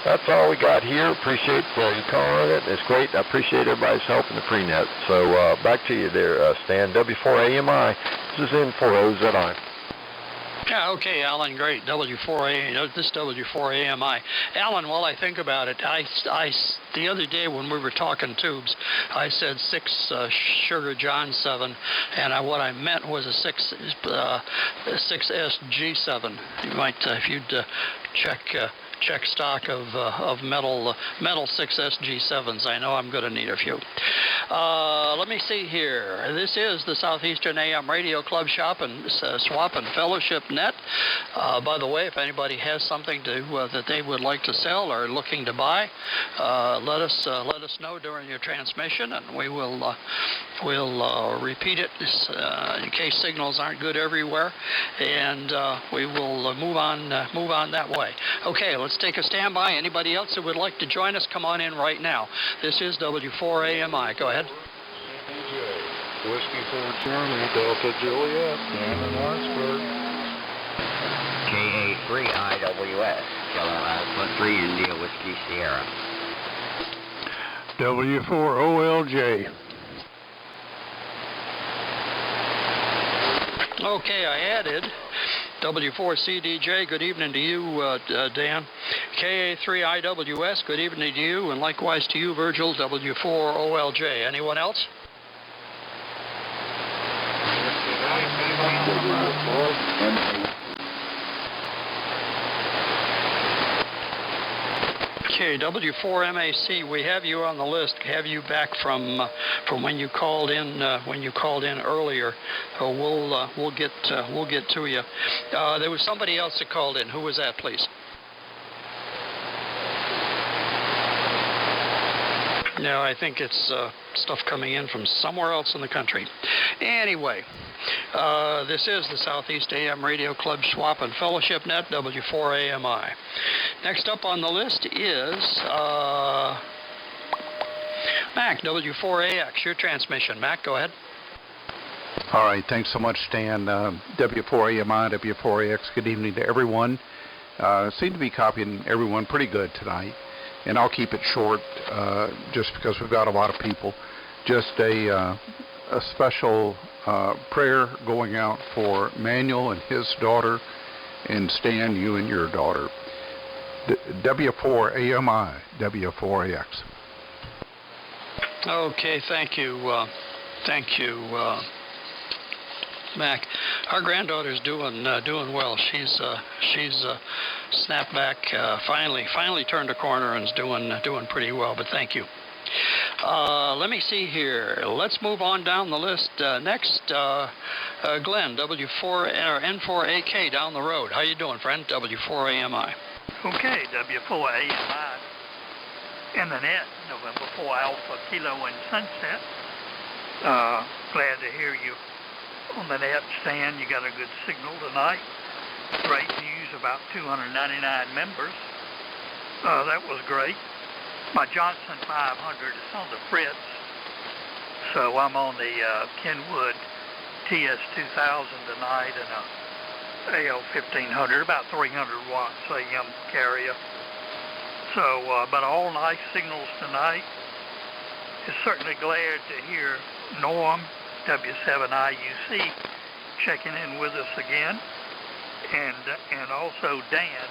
that's all we got here. Appreciate you calling it. It's great. I appreciate everybody's help in the pre-net. So back to you there, Stan. W4AMI. This is N4OZI. Yeah, okay, Alan, great. W4A, this W4AMI. Alan, while I think about it, I the other day when we were talking tubes, I said 6 Sugar John 7, and what I meant was a 6SG7. You might, if you'd check stock of metal 6SG7s. I know I'm going to need a few. Let me see here. This is the Southeastern AM Radio Club Swap and Fellowship Net. By the way, if anybody has something that they would like to sell or looking to buy, let us know during your transmission, and we'll repeat it in case signals aren't good everywhere, and we will move on that way. Okay, let's take a standby. Anybody else that would like to join us, come on in right now. This is W4AMI. Go ahead. Whiskey 4 Charlie, Delta Juliet, down in Lawrenceburg. KA3IWS, Yellow Alpha 3 India Whiskey Sierra. W4OLJ. Okay, I added W4CDJ, good evening to you, Dan. KA3IWS, good evening to you, and likewise to you, Virgil, W4OLJ. Anyone else? Okay, W4MAC, we have you on the list. Have you back from when you called in earlier. We'll get to you. There was somebody else that called in. Who was that, please? No, I think it's stuff coming in from somewhere else in the country. Anyway, this is the Southeast AM Radio Club Swap and Fellowship Net, W4AMI. Next up on the list is Mac, W4AX, your transmission. Mac, go ahead. All right, thanks so much, Stan. W4AMI, W4AX, good evening to everyone. Seem to be copying everyone pretty good tonight. And I'll keep it short just because we've got a lot of people. Just a special prayer going out for Manuel and his daughter, and Stan, you and your daughter. W4AMI, W4AX. Okay, thank you, Mac. Our granddaughter's doing well. She's snapped back. Finally turned a corner and is doing pretty well. But thank you. Let me see here. Let's move on down the list. Next, Glenn, W4 or N4AK down the road. How you doing, friend? W4AMI. Okay, W4AMI in the net, November 4 Alpha Kilo and Sunset. Glad to hear you on the net, Stan. You got a good signal tonight. Great news about 299 members. That was great. My Johnson 500 is on the fritz, so I'm on the Kenwood TS2000 tonight and a AL1500, about 300 watts AM carrier. So, but all nice signals tonight. Is certainly glad to hear Norm, W7IUC, checking in with us again, and also Dan,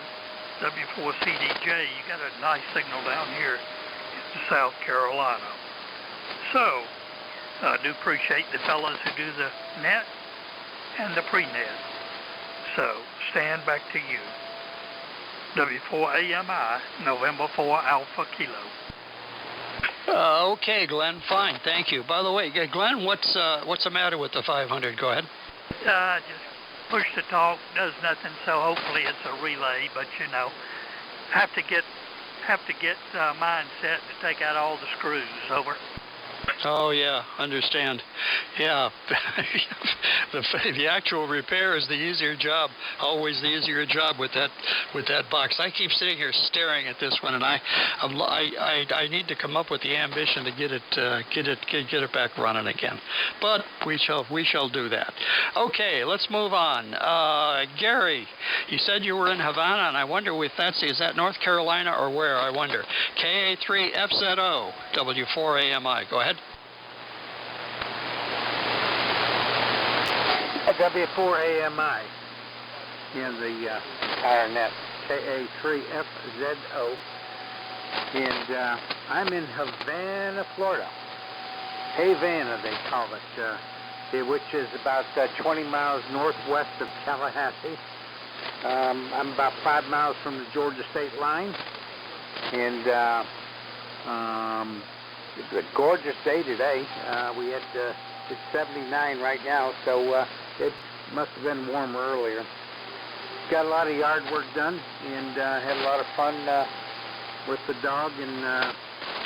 W4CDJ. You got a nice signal down here in South Carolina. So, I do appreciate the fellows who do the net and the pre-net. So, Stan, back to you. W4AMI, November 4 Alpha Kilo. Okay, Glenn, fine, thank you. By the way, Glenn, what's the matter with the 500? Go ahead. Just push to talk, does nothing, so hopefully it's a relay, but you know, have to get mindset to take out all the screws. Over. Oh yeah, understand. Yeah, the actual repair is the easier job. Always the easier job with that box. I keep sitting here staring at this one, and I need to come up with the ambition to get it back running again. But we shall do that. Okay, let's move on. Gary, you said you were in Havana, and I wonder if is that North Carolina or where? I wonder. KA3FZO, W4AMI. Go ahead. W4AMI in the Iron Net, KA3FZO, and I'm in Havana, Florida. Havana, they call it, which is about 20 miles northwest of Tallahassee. I'm about 5 miles from the Georgia state line, and it's a gorgeous day today. We had it's 79 right now, so it must have been warmer earlier. Got a lot of yard work done, and had a lot of fun with the dog and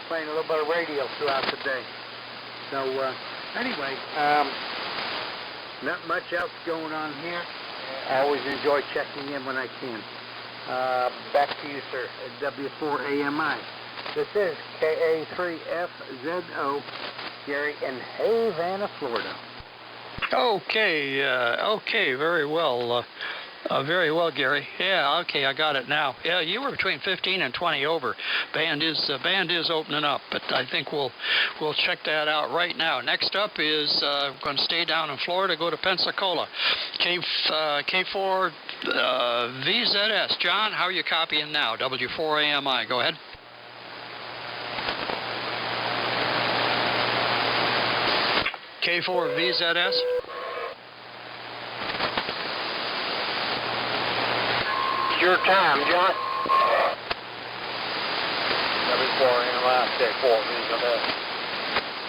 playing a little bit of radio throughout the day. So anyway, not much else going on here. I always enjoy checking in when I can. Back to you, sir, at W4AMI. This is KA3FZO, Gary, in Havana, Florida. Okay, very well. Very well, Gary. Yeah, okay, I got it now. Yeah, you were between 15 and 20 over. Band is opening up, but I think we'll check that out right now. Next up is going to stay down in Florida, go to Pensacola. K4 VZS. John, how are you copying now? W4AMI. Go ahead. K4 VZS. Your time, John. W4NMI, K4, VZS.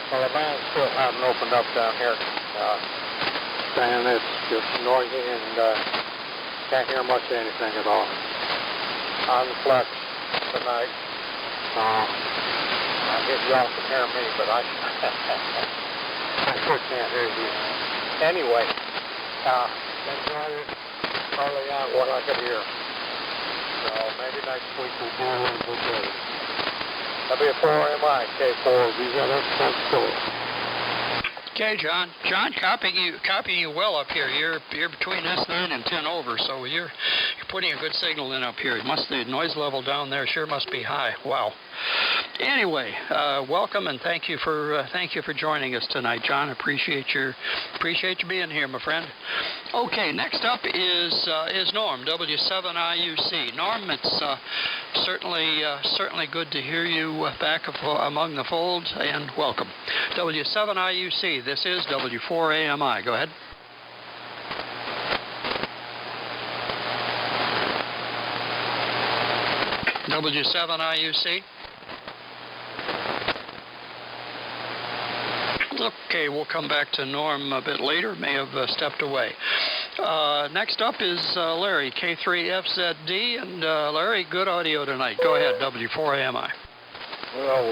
Well, the band still haven't opened up down here. And it's just noisy and can't hear much of anything at all. On the flex tonight. I guess y'all can hear me, but I sure can't hear you. Anyway, enjoy it early on what I could hear. So maybe next week we'll do a little bit better. W4MI, K4, VZS, Pensacola. Okay, John. John, copying you well up here. You're between S9 and 10 over, so you're putting a good signal in up here. The noise level down there sure must be high. Wow. Anyway, welcome and thank you for joining us tonight, John. Appreciate you being here, my friend. Okay, next up is Norm, W7IUC. Norm, it's certainly good to hear you back among the fold, and welcome. W7IUC. This is W4AMI. Go ahead. W7IUC. Okay, we'll come back to Norm a bit later. May have stepped away. Next up is Larry, K3FZD. And Larry, good audio tonight. Go ahead, W4AMI. Well,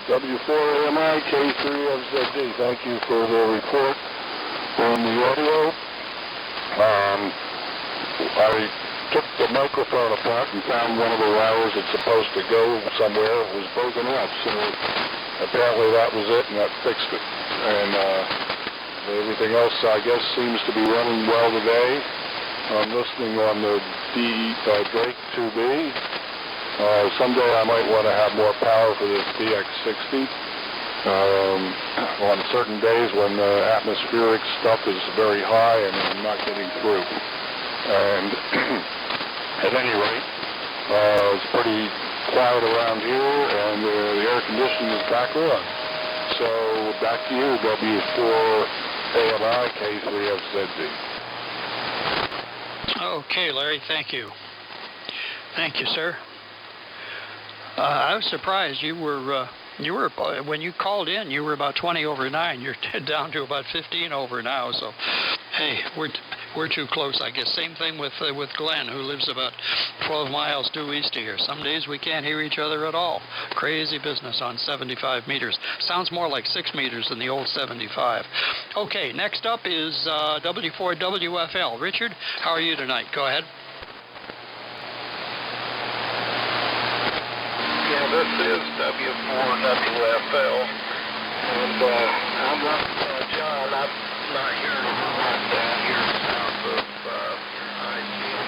W4AMI, K3FZD, thank you for the report on the audio. I took the microphone apart and found one of the wires that's supposed to go somewhere was broken up, so apparently that was it, and that fixed it. And everything else, I guess, seems to be running well today. I'm listening on the Drake 2B. Someday I might want to have more power for this DX60 on certain days when the atmospheric stuff is very high and I'm not getting through. And at any rate, it's pretty quiet around here, and the air conditioning is back on. So back to you, W4AMI, K3FZD. Okay, Larry, thank you. Thank you, sir. I was surprised you were when you called in, you were about 20 over 9. You're down to about 15 over now. So, hey, we're too close, I guess. Same thing with Glenn, who lives about 12 miles due east of here. Some days we can't hear each other at all. Crazy business on 75 meters. Sounds more like 6 meters than the old 75. Okay, next up is W4WFL. Richard, how are you tonight? Go ahead. Yeah, this is W4WFL, and I'm not John. I'm not hearing a whole lot down here south of I-10.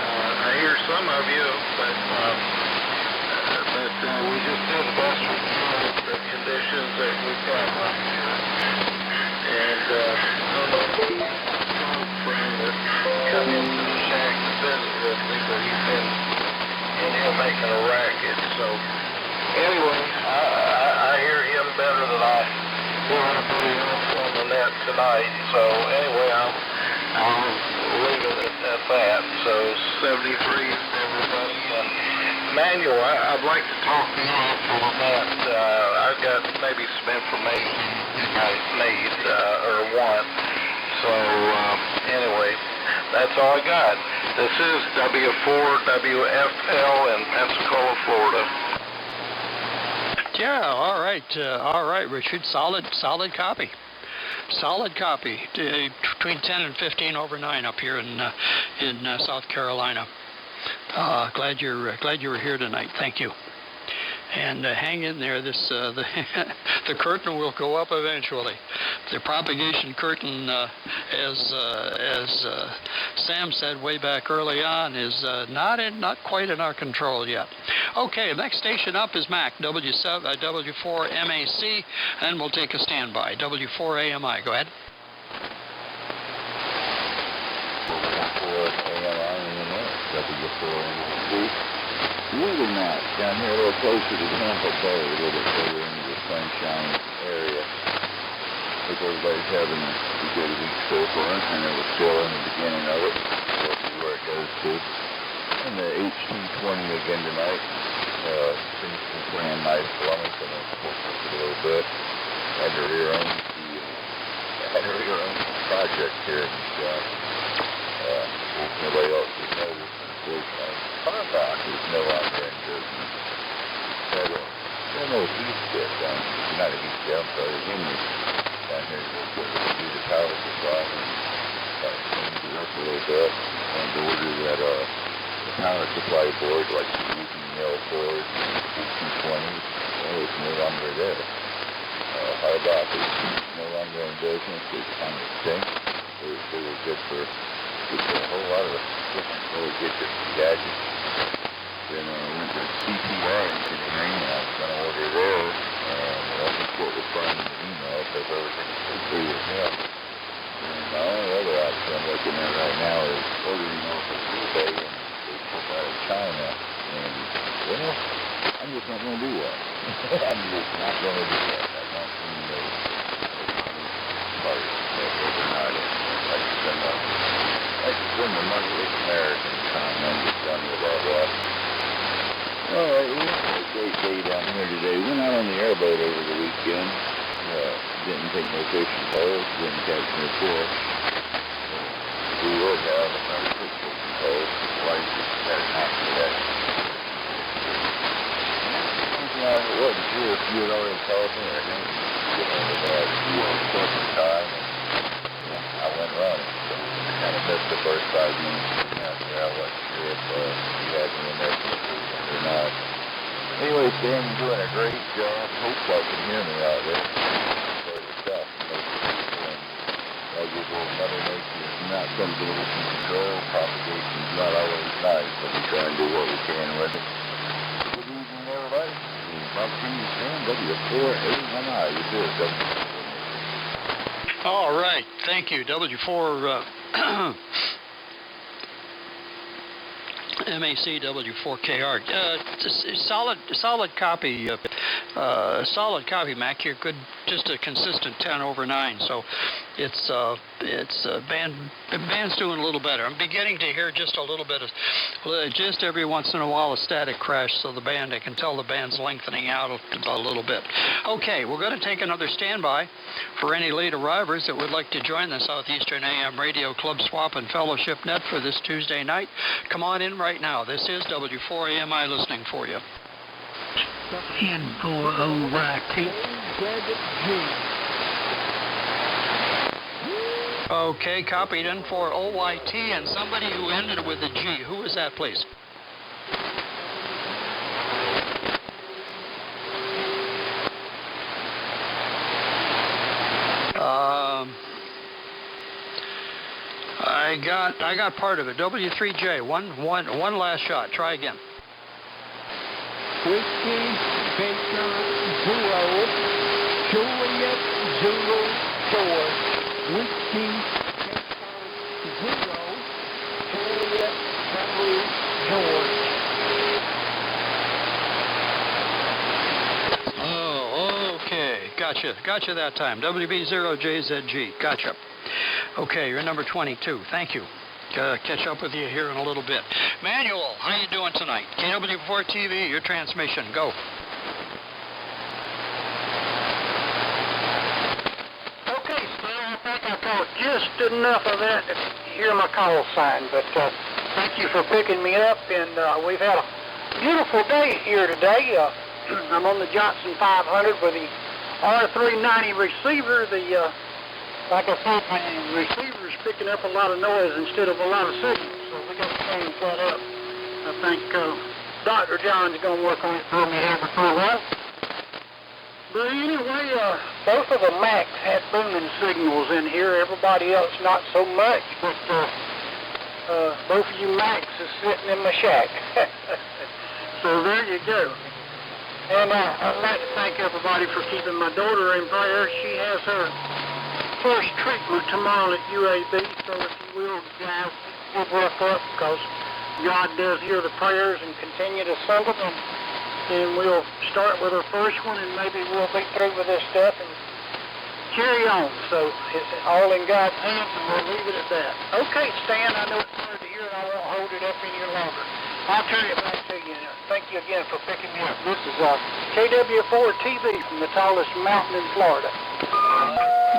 I hear some of you, but we just do the best we can with the conditions that we've got right here. And I don't know if he's a friend that come into the shack to visit with me, but he's been in here making a racket. So anyway, I hear him better than I hear anybody else on the net tonight. So anyway, I'll leave it at that. So 73 everybody. And Manuel, I'd like to talk to you after the net. I've got maybe some information you guys need or want. So anyway, that's all I got. This is W4WFL in Pensacola, Florida. Yeah, all right, Richard. Solid copy. Solid copy. Between 10 and 15 over 9 up here in South Carolina. Glad you were here tonight. Thank you. And hang in there. The curtain will go up eventually. The propagation curtain, as Sam said way back early on, is not quite in our control yet. Okay, next station up is MAC W4MAC, and we'll take a standby. W4AMI. Go ahead. W4AMI. Moving that down here a little closer to Tampa Bay, a little bit further into the sunshine area. Hope everybody's having a good week so far, and it was still in the beginning of it. We'll see where it goes to. And the H220 again tonight. Things been playing nice for me, so I'm going to push it a little bit. Had to rearrange the project here, and nobody else has noticed. Carbox is no longer in business. There's no heat bit down, not a heat bit, I'm sorry, a Henry down here to do the power supply and change it up a little bit. And to order that the power supply board like the L4s, 1820s, well, it's no longer there. Carbox is no longer in business, it's kind of extinct. They were good for a whole lot of different really good gadgets. Then I went to CPR engineering, and I was going to order there, and that's what we're finding in the email, because everything's free with him. And the only other option I'm looking at right now is ordering off of eBay, and they ship out of China. And, well, I'm just not going to do that. I'm just not going to do that. I don't need those parts overnight. I spend the money with American time. I'm just done with all that. All right, we had a great day down here today. Went out on the airboat over the weekend. Didn't take no fishing poles. Didn't catch no fish. We would have if I took fishing poles. Like that happened today. I wasn't sure if you had already called me or not. You were taking time. I went running. Kind of missed the first 5 minutes out there. I wasn't sure if you had any messages or not. Anyway, Dan, you're doing a great job. Hope y'all can hear me out there. For yourself, Mother Nature is not something we can control. Propagation is not always nice, but we try and do what we can with it. Good evening, everybody. I'm Sam, W4AMI. You do it, W4. All right, thank you, W4 MAC W4KR. Solid copy, Mac. You're good, just a consistent 10/9. So it's band's doing a little better. I'm beginning to hear just a little bit of, just every once in a while, a static crash. So the band, I can tell the band's lengthening out a little bit. Okay, we're going to take another standby for any late arrivers that would like to join the Southeastern AM Radio Club Swap and Fellowship Net for this Tuesday night. Come on in right now. This is W4AMI listening for you. N4OYT. Okay, copied N4OYT, and somebody who ended with a G. Who was that, please? I got part of it. W3J. One last shot. Try again. Whiskey, Baker, Zero, Juliet, Zulu, George. Whiskey, Baker, Zero, Juliet, Zulu, George. Oh, okay. Gotcha that time. WB0JZG. Gotcha. Okay, you're number 22. Thank you. Catch up with you here in a little bit. Manuel, how you doing tonight? KW4 TV, your transmission. Go. Okay, Stan, I think I caught just enough of that to hear my call sign, but thank you for picking me up, and we've had a beautiful day here today. I'm on the Johnson 500 with the R390 receiver. Like I said, my receiver's picking up a lot of noise instead of a lot of signal, so we got to change that up. I think Dr. John's going to work on it for me here before that. But anyway, both of the Macs had booming signals in here. Everybody else not so much, but both of you Macs is sitting in my shack. So there you go. And I'd like to thank everybody for keeping my daughter in prayer. She has her first treatment tomorrow at UAB, so if you will, guys, give her up, because God does hear the prayers and continue to send them. And we'll start with her first one, and maybe we'll be through with this stuff and carry on. So it's all in God's hands, and we'll leave it at that. Okay, Stan, I know it's hard to hear, and I won't hold it up any longer. I'll turn it back to you. Thank you again for picking me up. This is KW4 TV from the tallest mountain in Florida.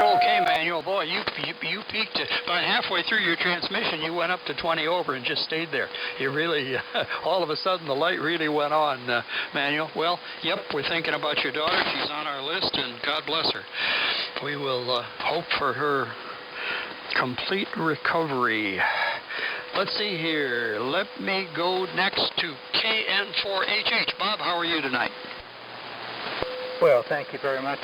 Okay, Manuel. Boy, you peaked about halfway through your transmission. You went up to 20 over and just stayed there. You really, all of a sudden, the light really went on, Manuel. Well, yep, we're thinking about your daughter. She's on our list, and God bless her. We will hope for her complete recovery. Let's see here. Let me go next to KN4HH. Bob, how are you tonight? Well, thank you very much,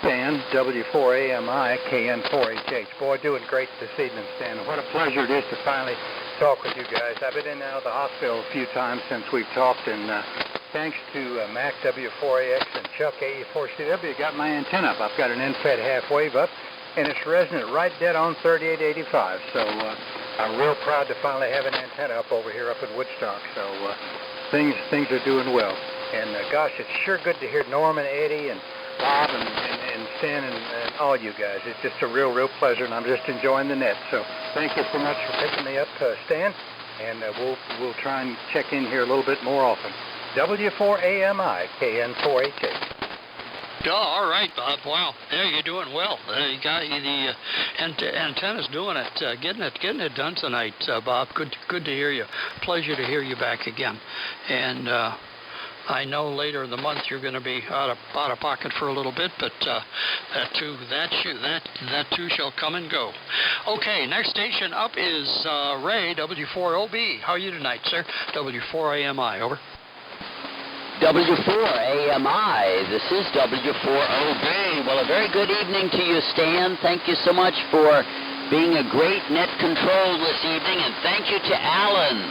Stan. W4AMI, KN4HH. Boy, doing great this evening, Stan. What a pleasure it is to finally talk with you guys. I've been in and out of the hospital a few times since we've talked, and thanks to Mac W4AX and Chuck AE4CW, got my antenna up. I've got an end-fed half-wave up, and it's resonant right dead on 3885. So I'm real proud to finally have an antenna up over here up in Woodstock. So things are doing well. And gosh, it's sure good to hear Norman, Eddie, and Bob, and Stan, and all you guys. It's just a real pleasure, and I'm just enjoying the net. So thank you so much for picking me up, Stan, and we'll try and check in here a little bit more often. W4AMI, KN4HH. Oh, all right, Bob. Wow. Yeah, you're doing well. You got the antenna's doing it, getting it done tonight, Bob. Good to hear you. Pleasure to hear you back again. And I know later in the month you're going to be out of pocket for a little bit, but that too shall come and go. Okay, next station up is Ray, W4OB. How are you tonight, sir? W4AMI, over. W4AMI, this is W4OB. Well, a very good evening to you, Stan. Thank you so much for being a great net control this evening, and thank you to Alan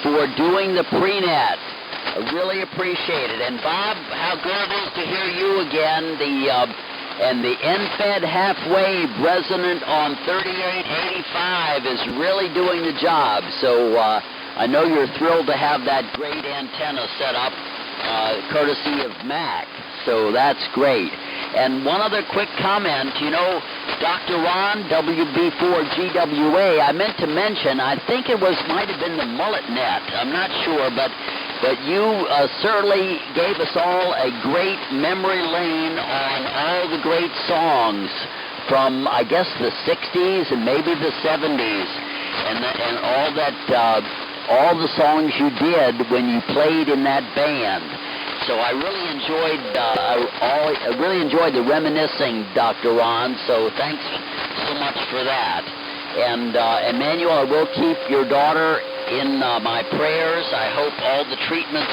for doing the pre-net. I really appreciate it. And Bob, how good it is to hear you again. The end-fed half-wave resonant on 3885 is really doing the job. So I know you're thrilled to have that great antenna set up, courtesy of Mac. So that's great. And one other quick comment, you know, Dr. Ron, WB4GWA, I meant to mention, I think it might have been the Mullet Net, I'm not sure, but you certainly gave us all a great memory lane on all the great songs from, I guess, the 60s and maybe the 70s, and all the songs you did when you played in that band. So I really enjoyed the reminiscing, Dr. Ron, so thanks so much for that. And Emmanuel, I will keep your daughter in my prayers. I hope all the treatments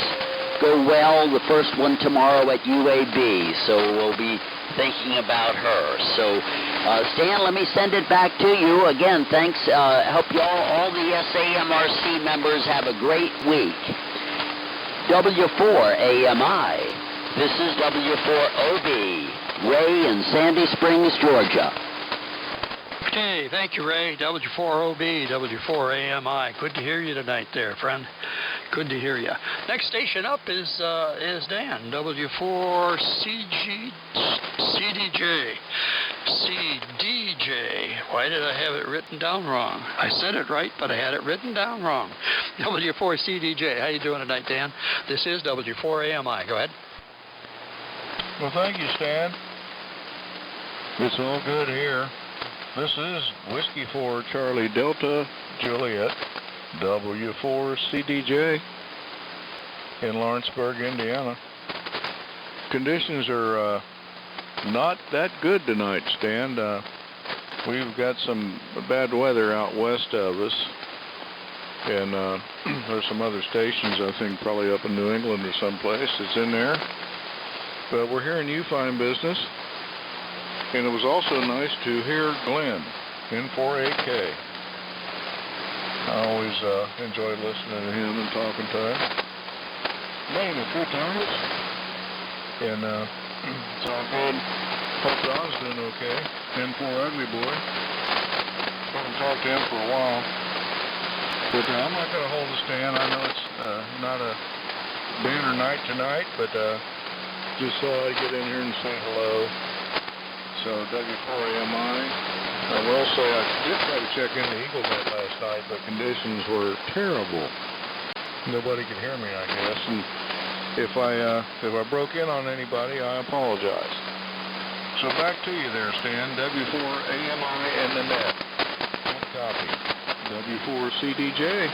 go well. The first one tomorrow at UAB, so we'll be thinking about her. So, Stan, let me send it back to you. Again, thanks. I hope all the SAMRC members have a great week. W4AMI. This is W4OB. Ray in Sandy Springs, Georgia. Okay, thank you, Ray. W4OB, W4AMI. Good to hear you tonight there, friend. Good to hear you. Next station up is Dan, W4CDJ. Why did I have it written down wrong? I said it right, but I had it written down wrong. W4CDJ. How you doing tonight, Dan? This is W4AMI. Go ahead. Well, thank you, Stan. It's all good here. This is Whiskey 4 Charlie Delta Juliet, W4CDJ in Lawrenceburg, Indiana. Conditions are not that good tonight, Stan. We've got some bad weather out west of us, And there's some other stations, I think, probably up in New England or someplace that's in there. But we're hearing you fine business. And it was also nice to hear Glenn in 4AK. I always enjoy listening to him and talking to him. Made a few times. And it's all good. Hope Don's doing okay. N4 Ugly Boy. Haven't talked to him for a while. But I'm not going to hold a stand. I know it's not a banner night tonight, but just thought I'd get in here and say hello. So W4AMI. I will say I did try to check into Eagle Net last night, but conditions were terrible. Nobody could hear me, I guess. And if I broke in on anybody, I apologize. So back to you there, Stan. W4AMI and the net. One copy. W4CDJ.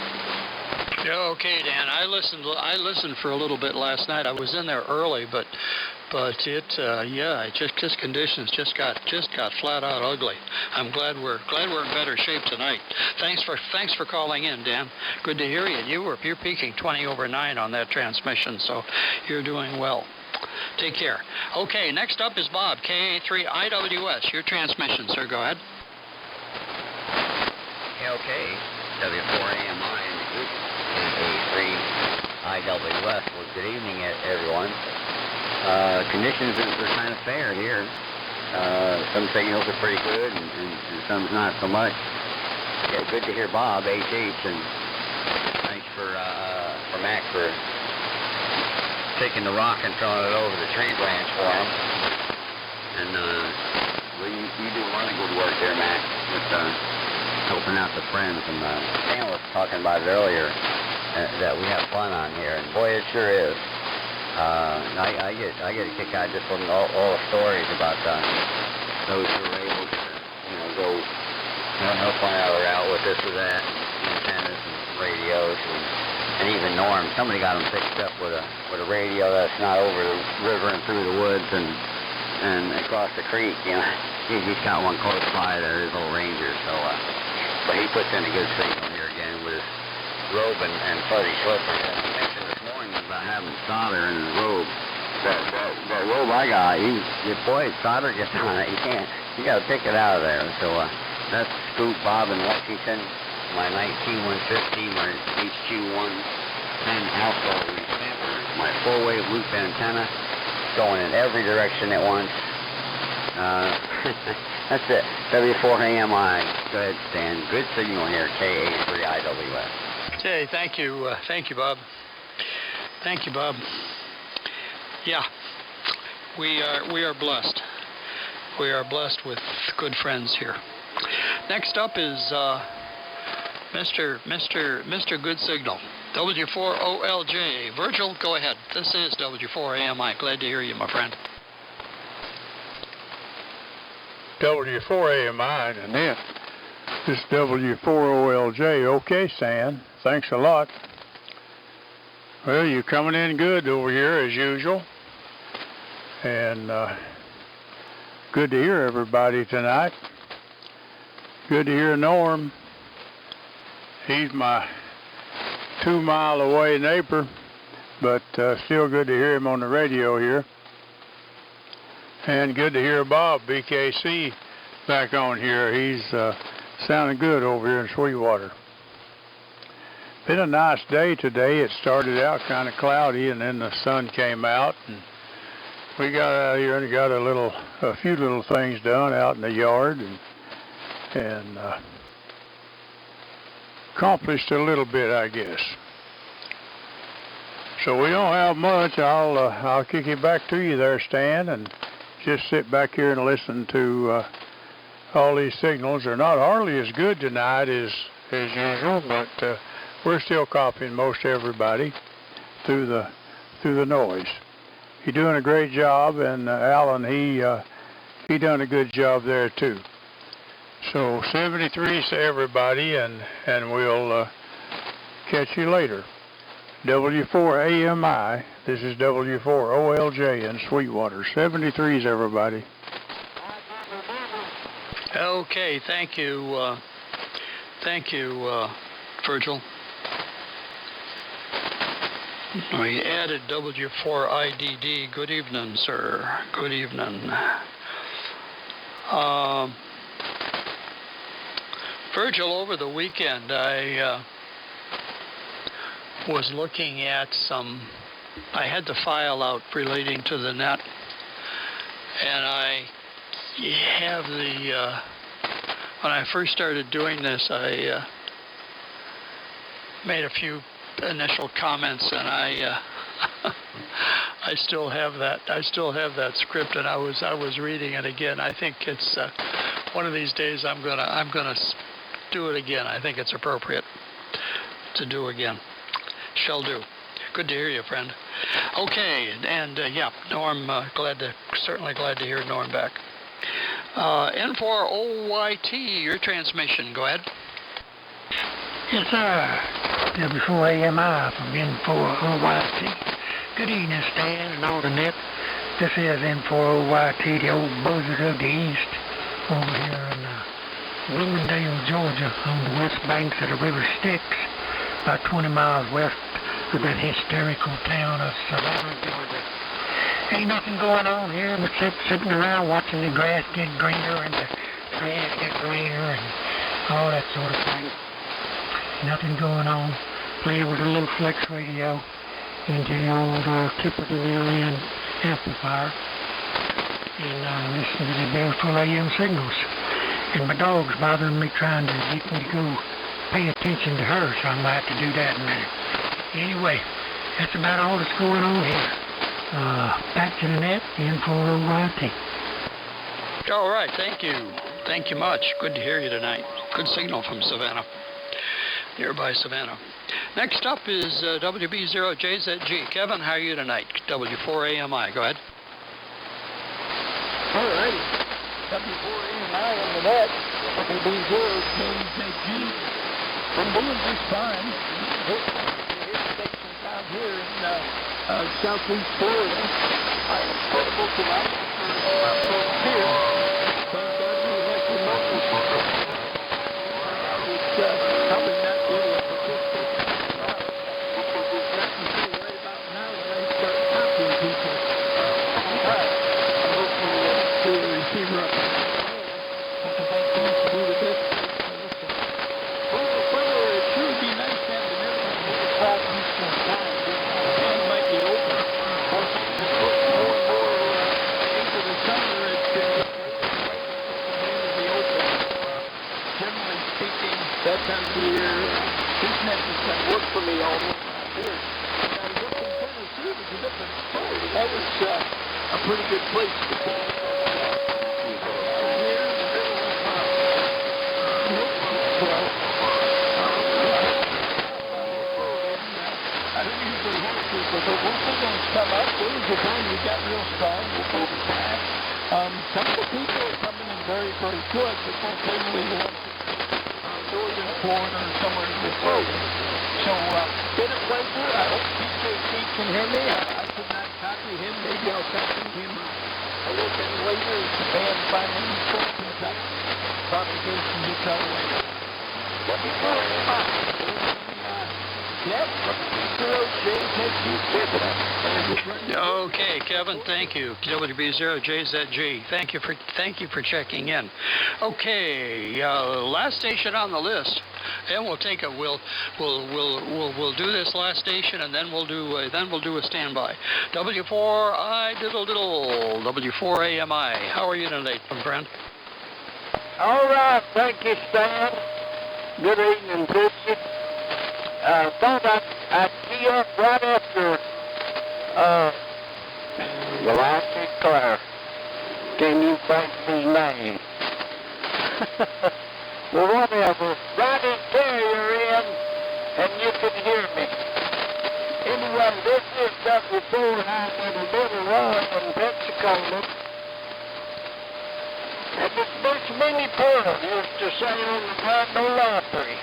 Yeah, okay, Dan. I listened for a little bit last night. I was in there early, but it conditions just got flat out ugly. I'm glad we're in better shape tonight. Thanks for calling in, Dan. Good to hear you. You're peaking 20 over 9 on that transmission, so you're doing well. Take care. Okay, next up is Bob, KA3IWS. Your transmission, sir. Go ahead. Okay, W4AMI and the group, KA3IWS. Well, good evening, everyone. Conditions are kind of fair here. Some signals are pretty good, and some's not so much. Yeah, good to hear Bob, HH, and thanks for Mac for taking the rock and throwing it over the tree branch for him. And you do a lot of good work there, Mac, with helping out the friends. And Stan was talking about it earlier, that we have fun on here, and boy, it sure is. I get a kick out just from all the stories about those who are able to, go help one another out with this or that, antennas and radios, and even Norm. Somebody got him fixed up with a radio that's not over the river and through the woods and across the creek. He's got one close by there, his little Ranger. So, but he puts in a good signal here again with his robe and fuzzy slippers. I mentioned this morning about having solder in his robe. That robe I got, boy, solder gets on it. You got to pick it out of there. So that's Scoop Bob in Lexington. My 19150, my HQ110 Alpha receiver, my 4-wave loop antenna, going in every direction at once. That's it. W4AMI. Go ahead, Stan. Good signal here. KA3IWS. Okay, thank you, Bob. Thank you, Bob. Yeah, we are blessed. We are blessed with good friends here. Next up is Mr. Good Signal, W4OLJ. Virgil, go ahead. This is W4AMI. Glad to hear you, my friend. W4AMI and Net. This is W4OLJ. Okay, Stan. Thanks a lot. Well, you're coming in good over here as usual. And good to hear everybody tonight. Good to hear Norm. He's my 2-mile away neighbor, but still good to hear him on the radio here. And good to hear Bob, BKC, back on here. He's sounding good over here in Sweetwater. Been a nice day today. It started out kind of cloudy, and then the sun came out, and we got out here and got a few little things done out in the yard, and accomplished a little bit, I guess. So we don't have much. I'll kick it back to you there, Stan, and just sit back here and listen to all these signals. They're not hardly as good tonight as usual, but we're still copying most everybody through the noise. You're doing a great job, and Alan, he done a good job there too. So 73 to everybody, and we'll catch you later. W4AMI. This is W4OLJ in Sweetwater. 73s, everybody. Okay, thank you, Virgil. We added W4IDD. Good evening, sir. Good evening. Virgil, over the weekend, I was looking at I had the file out relating to the net, and I have when I first started doing this, I made a few initial comments, and I still have that. I still have that script, and I was reading it again. I think it's one of these days I'm gonna do it again. I think it's appropriate to do again. Shall do. Good to hear you, friend. Okay, and yeah, Norm, certainly glad to hear Norm back. N4OYT, your transmission. Go ahead. Yes, sir. W4AMI from N4OYT. Good evening, Stan and all the net. This is N4OYT, the old buzzard of the East, over here in Bloomingdale, Georgia, on the west banks of the River Styx, about 20 miles west of that hysterical town of Savannah, Georgia. Ain't nothing going on here. We're sitting around watching the grass get greener and the grass get greener and all that sort of thing. Nothing going on. Playing with a little flex radio into the old Clipper DeLeon amplifier and listening to the beautiful AM signals. And my dog's bothering me, trying to get me to go pay attention to her, so I'm going to have to do that in a minute. Anyway, that's about all that's going on here. Back to the net, N4OYT. All right, thank you. Thank you much. Good to hear you tonight. Good signal from Savannah, nearby Savannah. Next up is WB0JZG. Kevin, how are you tonight? W4AMI, go ahead. All righty. W4AMI on the net. WB0JZG. I'm doing just fine. Stations out here in Southeast Florida. I am portable tonight for my folks here. Thank God we have the local people. It's probably not really a participant now, because there's nothing to worry about now when they start copying people. But I'm hoping to the receiver up there. What the best thing to do with this? Well, it sure would be nice to have everyone with the Southeastern time. And it might be open. More and more into the summer, it's going to be open. Generally speaking, that time of the year, these nets have worked for me almost here. And I was up in Tennessee, it was a different story. That was a pretty good place to be. But once they're going to come up, there was a time you got real strong, we'll go back. Some of the people are coming in very, very good, but don't generally want northern Florida or somewhere in this area. So, been a pleasure. I hope PJC can hear me. I could not copy him. Maybe I'll copy him a little bit later as the band finally shortens up. Propagation gets out of the way. Let me go in. Yep. Okay, Kevin, thank you. WB0JZG, thank you for checking in. Okay, last station on the list, and we'll take it. We'll do this last station, and then we'll do a standby. W4I diddle diddle. W4AMI. How are you tonight, my friend? All right, thank you, Stan. Good evening to you. Thought I'd key up right after the last declare. Can you think his name? Well, whatever. Right in carrier in, and you can hear me. Anyway, this is W4 I did a little run in Pensacola. And this many pearl used to say on the Brando lottery.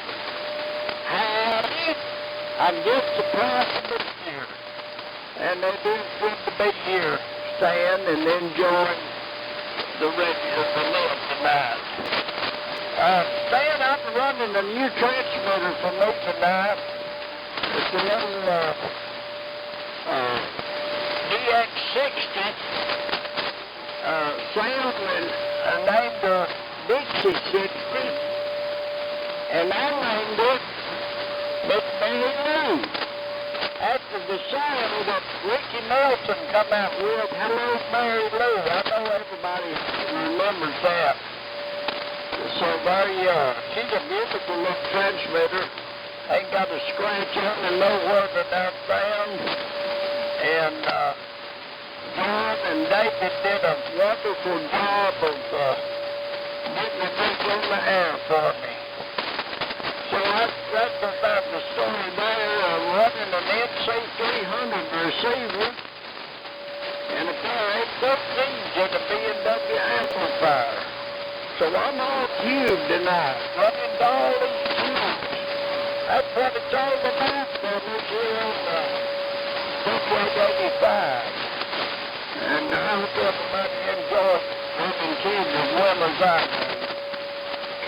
I'm just surprised to be here. And they do good to be here, Stan, and enjoying the radio for love tonight. Stan, I'm running a new transmitter for me tonight. It's a little DX60, Sam named the Dixie 60, and I named it Miss Mary Lou, after the song that Ricky Nelson come out with, Hello Mary Lou. I know everybody remembers that. So she's a beautiful little transmitter. Ain't got a scratch on it nowhere to that band. And John and David did a wonderful job of getting this on the air for me. So that's about the story there. Running an NC300 receiver and a pair of 813s in a B&W amplifier. So I'm all cube tonight, running to all these tubes. That's what it's all about for me here on Southwest 85. And I hope everybody enjoys running tubes as well as I do.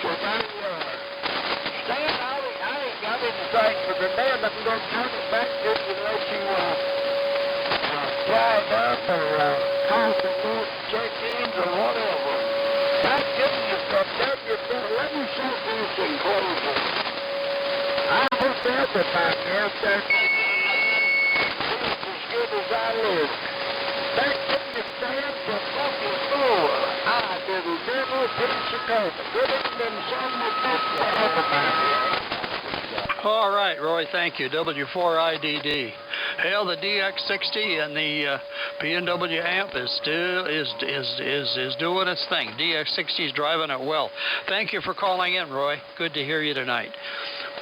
So there you are. Stan, I ain't got anything for today, but I'm going to turn it back to you and let you drive up or call some more check-ins or whatever. Thank goodness for W4. Let me say this in closing. I hope everybody out there lives as good as I live. Thank goodness Stan for W4. I did a little piece of cover. Good evening, son. For everybody. All right, Roy, thank you. W4IDD. Hell, the DX60 and the B&W amp is still is doing its thing. DX60 is driving it well. Thank you for calling in, Roy. Good to hear you tonight.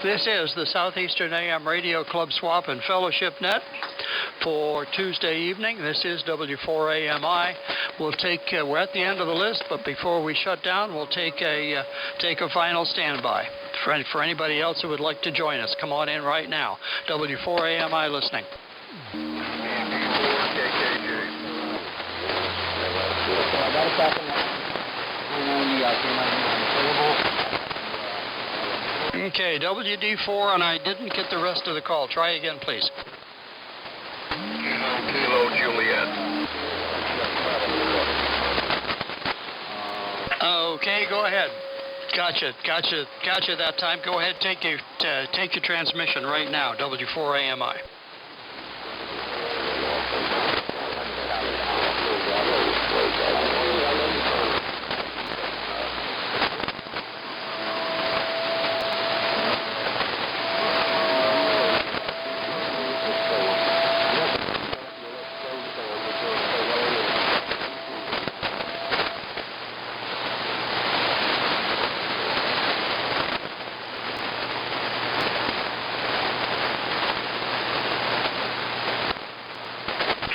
This is the Southeastern AM Radio Club Swap and Fellowship Net for Tuesday evening. This is W4AMI. We'll take we're at the end of the list, but before we shut down, we'll take a final standby. For anybody else who would like to join us, come on in right now. W4AMI listening. Okay, WD4, and I didn't get the rest of the call. Try again, please. Kilo Juliet. Okay, go ahead. Gotcha that time. Go ahead, take your transmission right now, W4AMI.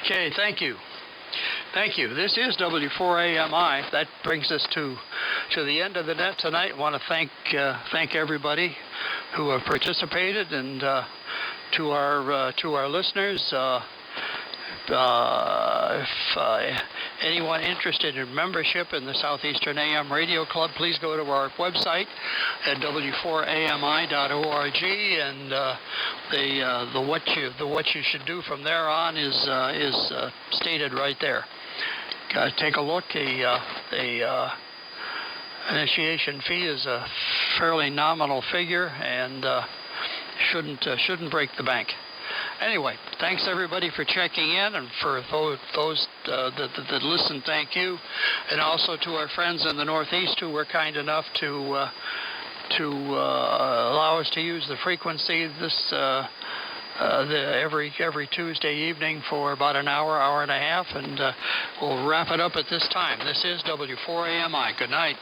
Okay, thank you. Thank you. This is W4AMI. That brings us to the end of the net tonight. I want to thank everybody who have participated, and to our listeners. If anyone interested in membership in the Southeastern AM Radio Club, please go to our website at w4ami.org, and the what you should do from there on is stated right there. Take a look. The initiation fee is a fairly nominal figure, and shouldn't break the bank. Anyway, thanks everybody for checking in, and for those that listen, thank you, and also to our friends in the Northeast who were kind enough to allow us to use the frequency this every Tuesday evening for about an hour and a half, and we'll wrap it up at this time. This is W4AMI. Good night.